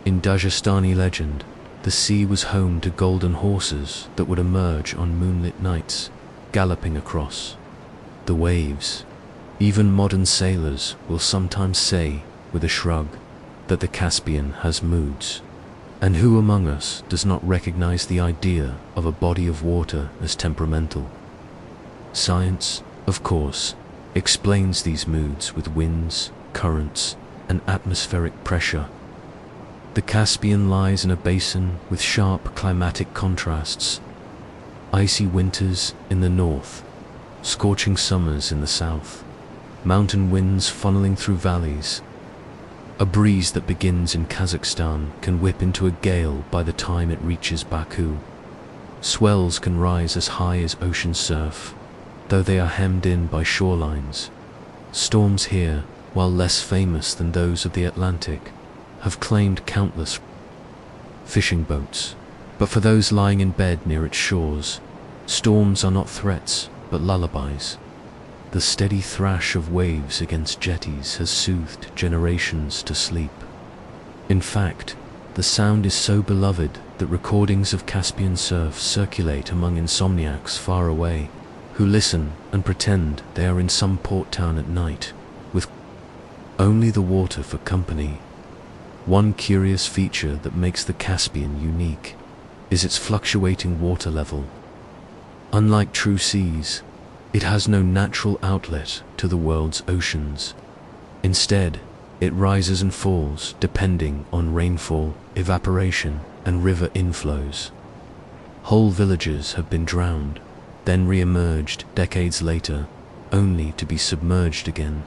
In Dagestani legend, The sea was home to golden horses that would emerge on moonlit nights, galloping across the waves. Even modern sailors will sometimes say, with a shrug, that the Caspian has moods. And who among us does not recognize the idea of a body of water as temperamental? Science, of course, explains these moods with winds, currents, and atmospheric pressure. The Caspian lies in a basin with sharp climatic contrasts: icy winters in the north, scorching summers in the south, mountain winds funneling through valleys. A breeze that begins in Kazakhstan can whip into a gale by the time it reaches Baku. Swells can rise as high as ocean surf, though they are hemmed in by shorelines. Storms here, while less famous than those of the Atlantic, have claimed countless fishing boats. But for those lying in bed near its shores, storms are not threats, but lullabies. The steady thrash of waves against jetties has soothed generations to sleep. In fact, the sound is so beloved that recordings of Caspian surf circulate among insomniacs far away, who listen and pretend they are in some port town at night, with only the water for company. One curious feature that makes the Caspian unique is its fluctuating water level. Unlike true seas, it has no natural outlet to the world's oceans. Instead, it rises and falls depending on rainfall, evaporation, and river inflows. Whole villages have been drowned, then re-emerged decades later, only to be submerged again.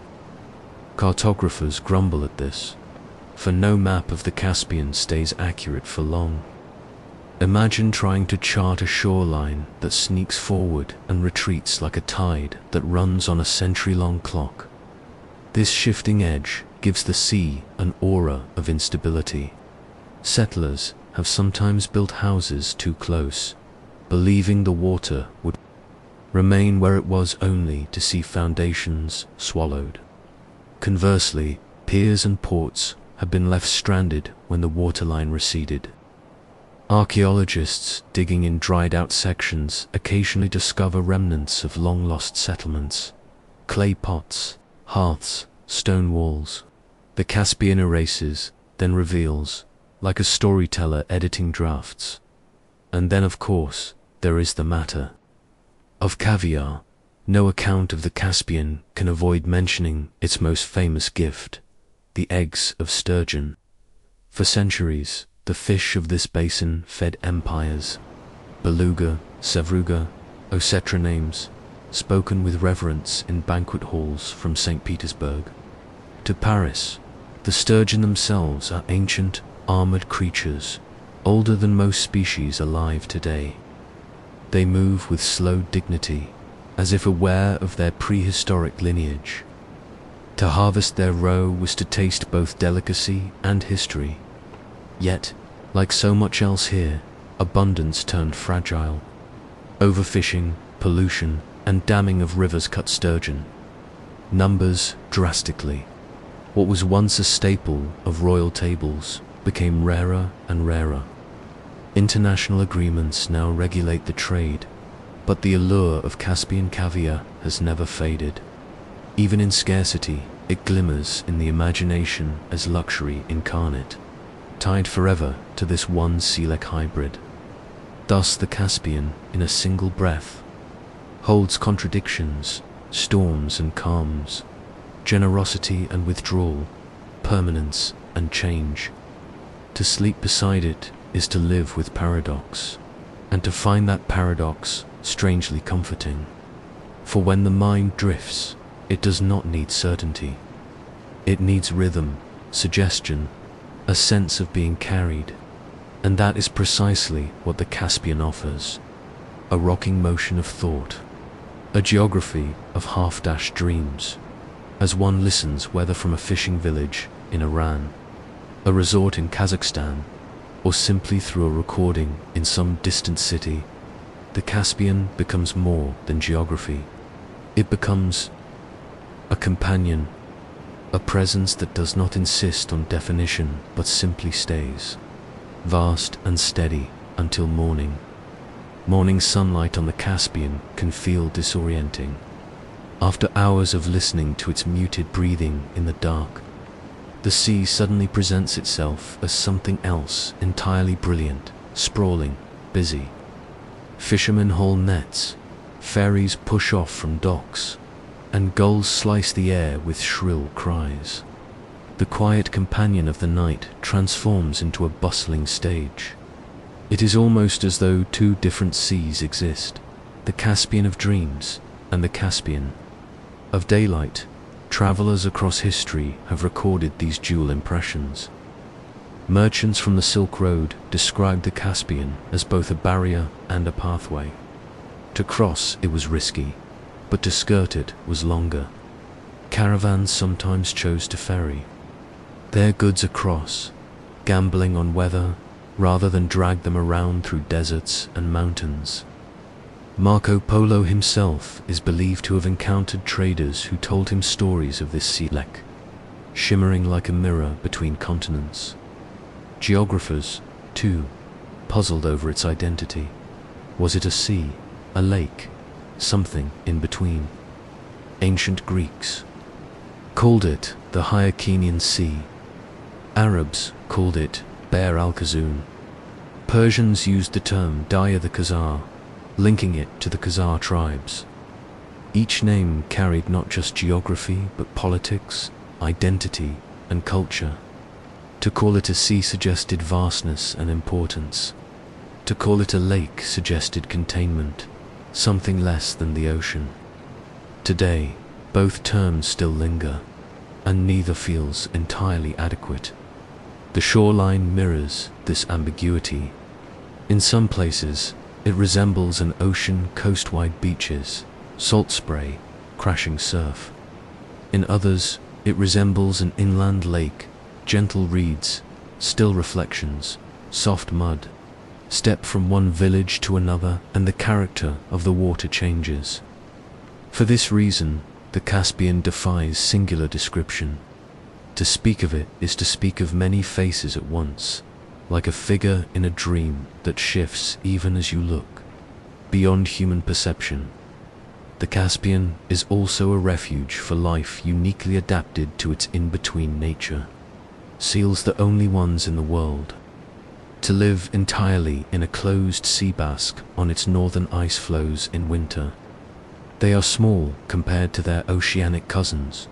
Cartographers grumble at this, for no map of the Caspian stays accurate for long. Imagine trying to chart a shoreline that sneaks forward and retreats like a tide that runs on a century-long clock. This shifting edge gives the sea an aura of instability. Settlers have sometimes built houses too close, believing the water would remain where it was only to see foundations swallowed. Conversely, piers and ports have been left stranded when the waterline receded. Archaeologists digging in dried-out sections occasionally discover remnants of long-lost settlements: clay pots, hearths, stone walls. The Caspian erases, then reveals, like a storyteller editing drafts. And then, of course, there is the matter of caviar. No account of the Caspian can avoid mentioning its most famous gift, the eggs of sturgeon. For centuries, the fish of this basin fed empires. Beluga, Sevruga, Osetra names, spoken with reverence in banquet halls from St. Petersburg to Paris. The sturgeon themselves are ancient, armored creatures, older than most species alive today. They move with slow dignity, as if aware of their prehistoric lineage. To harvest their roe was to taste both delicacy and history. Yet, like so much else here, abundance turned fragile. Overfishing, pollution, and damming of rivers cut sturgeon numbers drastically. What was once a staple of royal tables became rarer and rarer. International agreements now regulate the trade, but the allure of Caspian caviar has never faded. Even in scarcity, it glimmers in the imagination as luxury incarnate, tied forever to this one coelac hybrid. Thus the Caspian, in a single breath, holds contradictions, storms and calms, generosity and withdrawal, permanence and change. To sleep beside it is to live with paradox, and to find that paradox strangely comforting. For when the mind drifts, it does not need certainty. It needs rhythm, suggestion, a sense of being carried, and that is precisely what the Caspian offers: a rocking motion of thought, a geography of half-dashed dreams, as one listens, whether from a fishing village in Iran, a resort in Kazakhstan, or simply through a recording in some distant city. The Caspian becomes more than geography. It becomes a companion, a presence that does not insist on definition but simply stays. vast and steady until morning. Morning sunlight on the Caspian can feel disorienting. After hours of listening to its muted breathing in the dark, the sea suddenly presents itself as something else entirely brilliant, sprawling, busy. Fishermen haul nets, ferries push off from docks, and gulls slice the air with shrill cries. The quiet companion of the night transforms into a bustling stage. It is almost as though two different seas exist, the Caspian of dreams and the Caspian of daylight. Travelers across history have recorded these dual impressions. Merchants from the Silk Road described the Caspian as both a barrier and a pathway. To cross it was risky, but to skirt it was longer. Caravans sometimes chose to ferry their goods across, gambling on weather rather than drag them around through deserts and mountains. Marco Polo himself is believed to have encountered traders who told him stories of this sea lake, shimmering like a mirror between continents. Geographers, too, puzzled over its identity. Was it a sea, a lake, something in between? Ancient Greeks called it the Hyakinian Sea. Arabs called it Bahr al-Khazun. Persians used the term Daya the Khazar, linking it to the Khazar tribes. Each name carried not just geography but politics, identity, and culture. To call it a sea suggested vastness and importance. To call it a lake suggested containment, something less than the ocean. Today, both terms still linger, and neither feels entirely adequate. The shoreline mirrors this ambiguity. In some places, it resembles an ocean, coast-wide beaches, salt spray, crashing surf. In others, it resembles an inland lake, gentle reeds, still reflections, soft mud. Step from one village to another and the character of the water changes. For this reason, the Caspian defies singular description. To speak of it is to speak of many faces at once, like a figure in a dream that shifts even as you look, beyond human perception. The Caspian is also a refuge for life uniquely adapted to its in-between nature. Seals the only ones in the world to live entirely in a closed sea bask on its northern ice floes in winter. They are small compared to their oceanic cousins,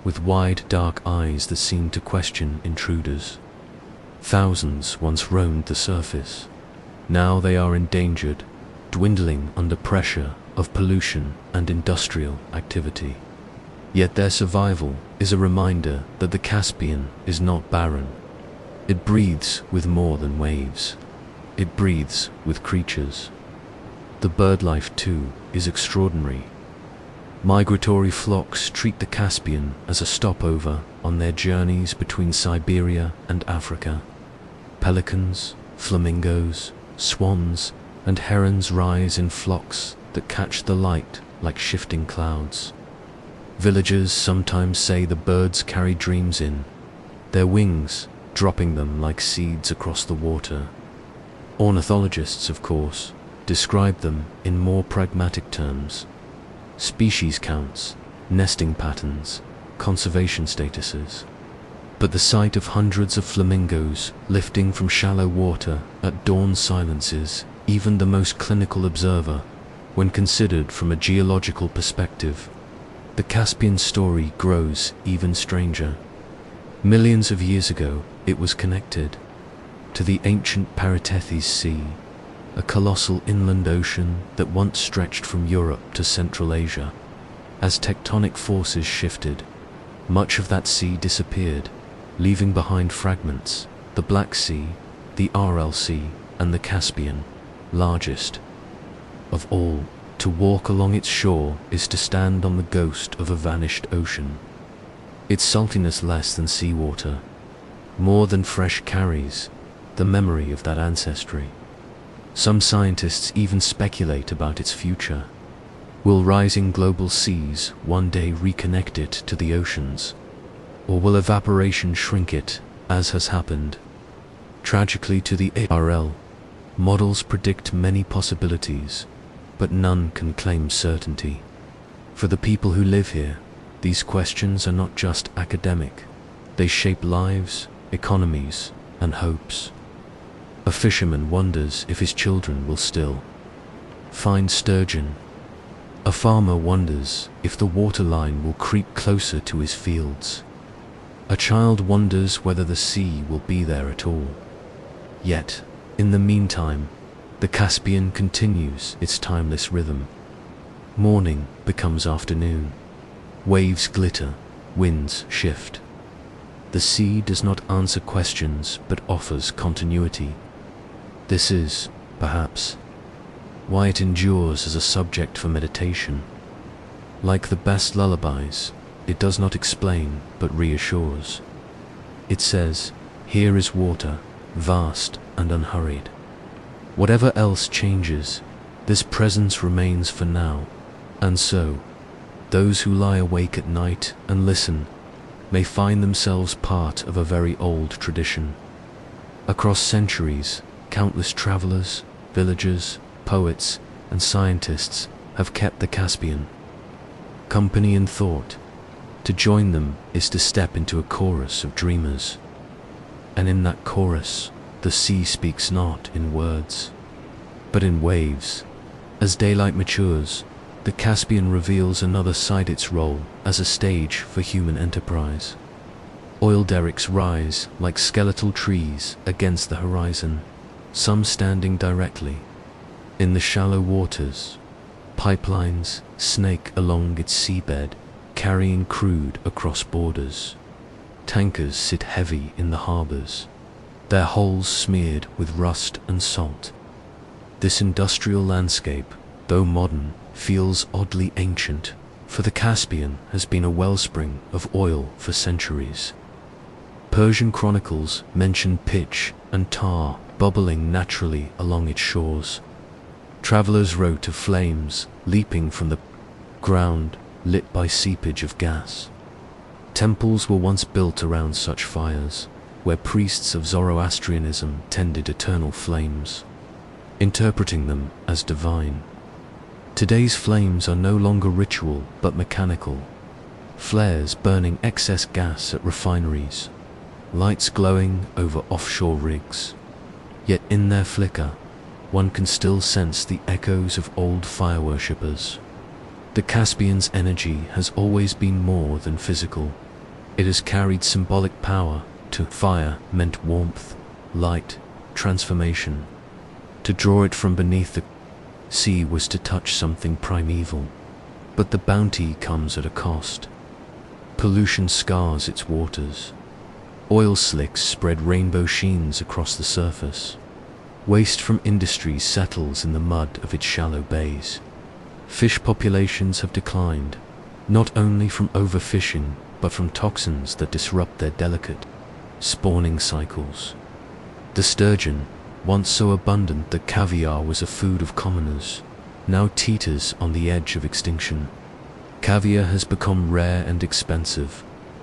with wide dark eyes that seem to question intruders. Thousands once roamed the surface. Now they are endangered, dwindling under pressure of pollution and industrial activity. Yet their survival is a reminder that the Caspian is not barren. It breathes with more than waves. It breathes with creatures. The bird life, too, is extraordinary. Migratory flocks treat the Caspian as a stopover on their journeys between Siberia and Africa. Pelicans, flamingos, swans, and herons rise in flocks that catch the light like shifting clouds. Villagers sometimes say the birds carry dreams in their wings, dropping them like seeds across the water. Ornithologists, of course, describe them in more pragmatic terms. Species counts, nesting patterns, conservation statuses. But the sight of hundreds of flamingos lifting from shallow water at dawn silences even the most clinical observer. When considered from a geological perspective, the Caspian story grows even stranger. Millions of years ago, it was connected to the ancient Paratethys Sea, a colossal inland ocean that once stretched from Europe to Central Asia. As tectonic forces shifted, much of that sea disappeared, leaving behind fragments: the Black Sea, the Aral Sea, and the Caspian, largest of all. To walk along its shore is to stand on the ghost of a vanished ocean. Its saltiness less than seawater, more than fresh carries the memory of that ancestry. Some scientists even speculate about its future. Will rising global seas one day reconnect it to the oceans? Or will evaporation shrink it, as has happened Tragically to the ARL, models predict many possibilities, but none can claim certainty. For the people who live here, these questions are not just academic. They shape lives, economies, and hopes. A fisherman wonders if his children will still find sturgeon. A farmer wonders if the waterline will creep closer to his fields. A child wonders whether the sea will be there at all. Yet, in the meantime, the Caspian continues its timeless rhythm. Morning becomes afternoon. Waves glitter, winds shift. The sea does not answer questions but offers continuity. This is, perhaps, why it endures as a subject for meditation. Like the best lullabies, it does not explain but reassures. It says, here is water, vast and unhurried. Whatever else changes, this presence remains for now, and so, those who lie awake at night and listen may find themselves part of a very old tradition. Across centuries, countless travelers, villagers, poets, and scientists have kept the Caspian company in thought. To join them is to step into a chorus of dreamers. And in that chorus, the sea speaks not in words, but in waves. As daylight matures, the Caspian reveals another side, its role as a stage for human enterprise. Oil derricks rise like skeletal trees against the horizon, some standing directly in the shallow waters. Pipelines snake along its seabed, carrying crude across borders. Tankers sit heavy in the harbors, their hulls smeared with rust and salt. This industrial landscape, though modern, feels oddly ancient, for the Caspian has been a wellspring of oil for centuries. Persian chronicles mention pitch and tar bubbling naturally along its shores. Travelers wrote of flames leaping from the ground, lit by seepage of gas. Temples were once built around such fires, where priests of Zoroastrianism tended eternal flames, interpreting them as divine. Today's flames are no longer ritual but mechanical. Flares burning excess gas at refineries, lights glowing over offshore rigs. Yet in their flicker, one can still sense the echoes of old fire worshippers. The Caspian's energy has always been more than physical. It has carried symbolic power. To fire meant warmth, light, transformation. To draw it from beneath the sea was to touch something primeval. But the bounty comes at a cost. Pollution scars its waters. Oil slicks spread rainbow sheens across the surface. Waste from industry settles in the mud of its shallow bays. Fish populations have declined, not only from overfishing, but from toxins that disrupt their delicate spawning cycles. The sturgeon, once so abundant that caviar was a food of commoners, now teeters on the edge of extinction. Caviar has become rare and expensive,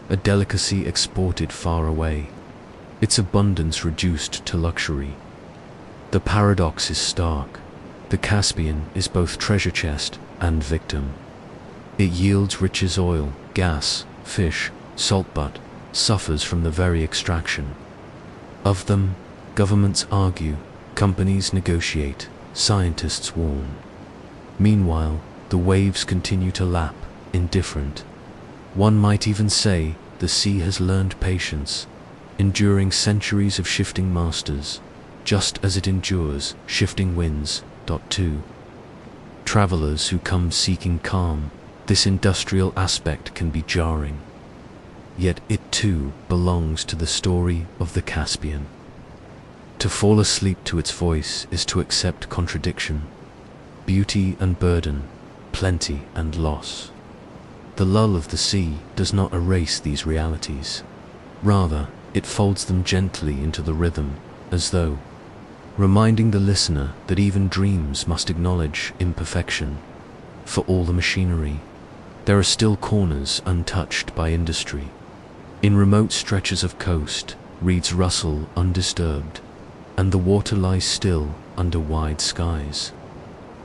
a delicacy exported far away, its abundance reduced to luxury. The paradox is stark. The Caspian is both treasure chest and victim. It yields rich as oil, gas, fish, salt, but suffers from the very extraction of them. Governments argue, companies negotiate, scientists warn. Meanwhile, the waves continue to lap, indifferent. One might even say the sea has learned patience, enduring centuries of shifting masters, just as it endures shifting winds. 2. Travelers who come seeking calm, this industrial aspect can be jarring. Yet it too belongs to the story of the Caspian. To fall asleep to its voice is to accept contradiction, beauty and burden, plenty and loss. The lull of the sea does not erase these realities. Rather, it folds them gently into the rhythm, as though reminding the listener that even dreams must acknowledge imperfection. For all the machinery, there are still corners untouched by industry. In remote stretches of coast, reeds rustle undisturbed, and the water lies still under wide skies.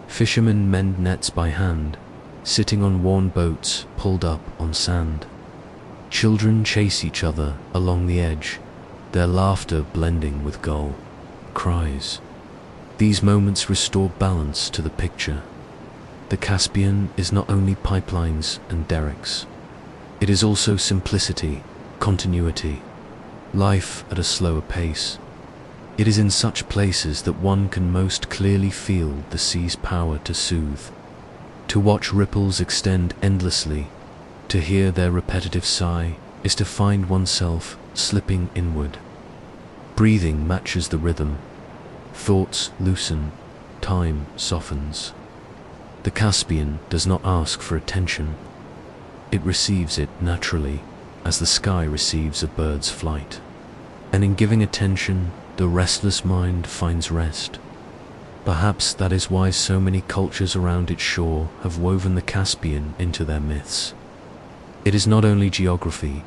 Fishermen mend nets by hand, sitting on worn boats pulled up on sand. Children chase each other along the edge, their laughter blending with gull cries. These moments restore balance to the picture. The Caspian is not only pipelines and derricks. It is also simplicity, continuity, life at a slower pace. It is in such places that one can most clearly feel the sea's power to soothe. To watch ripples extend endlessly, to hear their repetitive sigh, is to find oneself slipping inward. Breathing matches the rhythm. Thoughts loosen, time softens. The Caspian does not ask for attention. It receives it naturally, as the sky receives a bird's flight. And in giving attention, the restless mind finds rest. Perhaps that is why so many cultures around its shore have woven the Caspian into their myths. It is not only geography,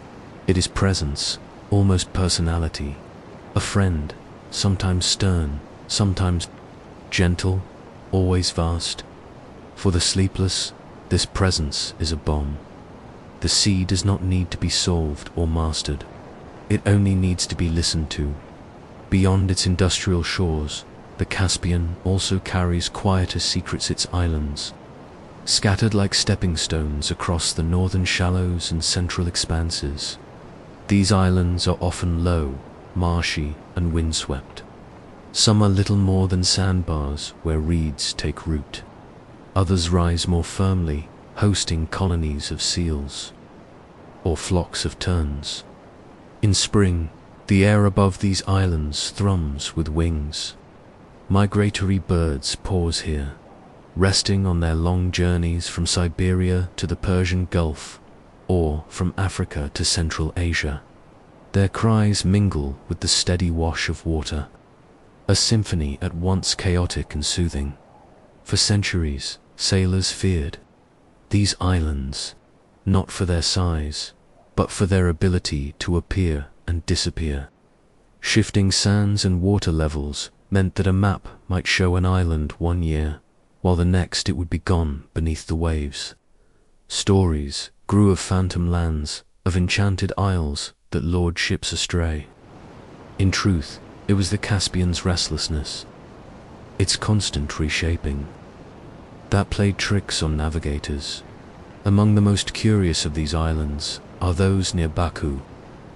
it is presence, almost personality. A friend, sometimes stern, sometimes gentle, always vast. For the sleepless, this presence is a balm. The sea does not need to be solved or mastered. It only needs to be listened to. Beyond its industrial shores, the Caspian also carries quieter secrets its islands, scattered like stepping stones across the northern shallows and central expanses. These islands are often low, marshy, and windswept. Some are little more than sandbars where reeds take root. Others rise more firmly, hosting colonies of seals or flocks of terns. In spring, the air above these islands thrums with wings. Migratory birds pause here, resting on their long journeys from Siberia to the Persian Gulf, or from Africa to Central Asia. Their cries mingle with the steady wash of water, a symphony at once chaotic and soothing. For centuries, sailors feared these islands, not for their size, but for their ability to appear and disappear. Shifting sands and water levels meant that a map might show an island one year, while the next it would be gone beneath the waves. Stories grew of phantom lands, of enchanted isles that lured ships astray. In truth, it was the Caspian's restlessness, its constant reshaping, that played tricks on navigators. Among the most curious of these islands are those near Baku,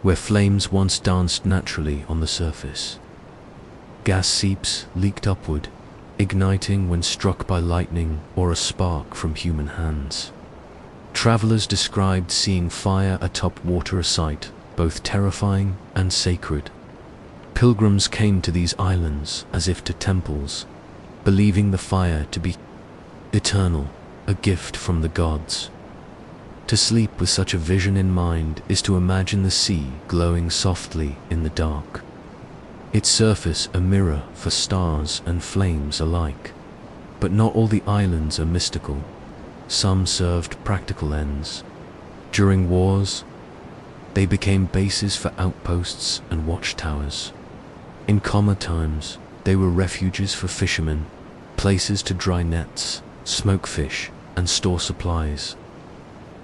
where flames once danced naturally on the surface. Gas seeps leaked upward, igniting when struck by lightning or a spark from human hands. Travelers described seeing fire atop water, a sight both terrifying and sacred. Pilgrims came to these islands as if to temples, believing the fire to be eternal, a gift from the gods. To sleep with such a vision in mind is to imagine the sea glowing softly in the dark, its surface a mirror for stars and flames alike. But not all the islands are mystical. Some served practical ends. During wars, they became bases for outposts and watchtowers. In calmer times, they were refuges for fishermen, places to dry nets, smoke fish, and store supplies.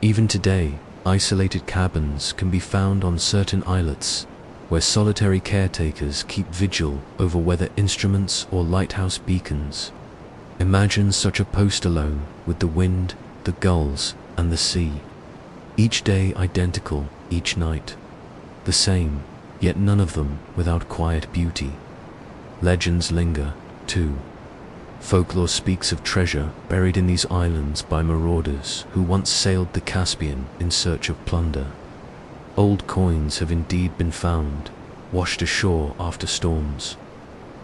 Even today, isolated cabins can be found on certain islets, where solitary caretakers keep vigil over weather instruments or lighthouse beacons. Imagine such a post alone with the wind, the gulls, and the sea. Each day identical, each night the same, yet none of them without quiet beauty. Legends linger, too. Folklore speaks of treasure buried in these islands by marauders who once sailed the Caspian in search of plunder. Old coins have indeed been found, washed ashore after storms.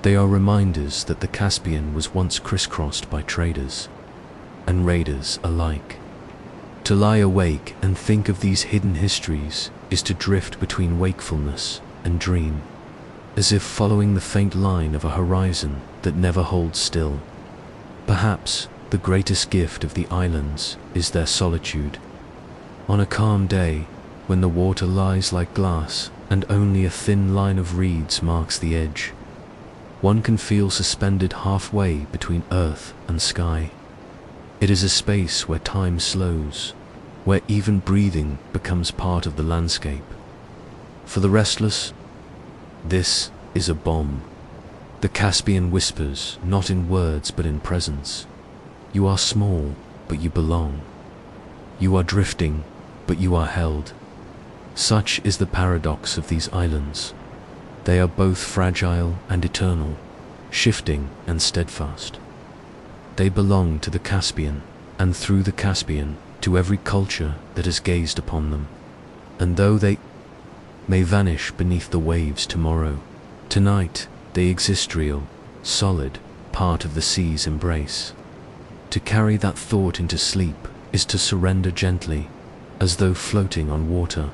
They are reminders that the Caspian was once crisscrossed by traders and raiders alike. To lie awake and think of these hidden histories is to drift between wakefulness and dream, as if following the faint line of a horizon that never holds still. Perhaps the greatest gift of the islands is their solitude. On a calm day, when the water lies like glass and only a thin line of reeds marks the edge, one can feel suspended halfway between earth and sky. It is a space where time slows, where even breathing becomes part of the landscape. For the restless, this is a bomb. The Caspian whispers, not in words but in presence. You are small, but you belong. You are drifting, but you are held. Such is the paradox of these islands. They are both fragile and eternal, shifting and steadfast. They belong to the Caspian, and through the Caspian, to every culture that has gazed upon them. And though they may vanish beneath the waves tomorrow, tonight they exist real, solid, part of the sea's embrace. To carry that thought into sleep is to surrender gently, as though floating on water.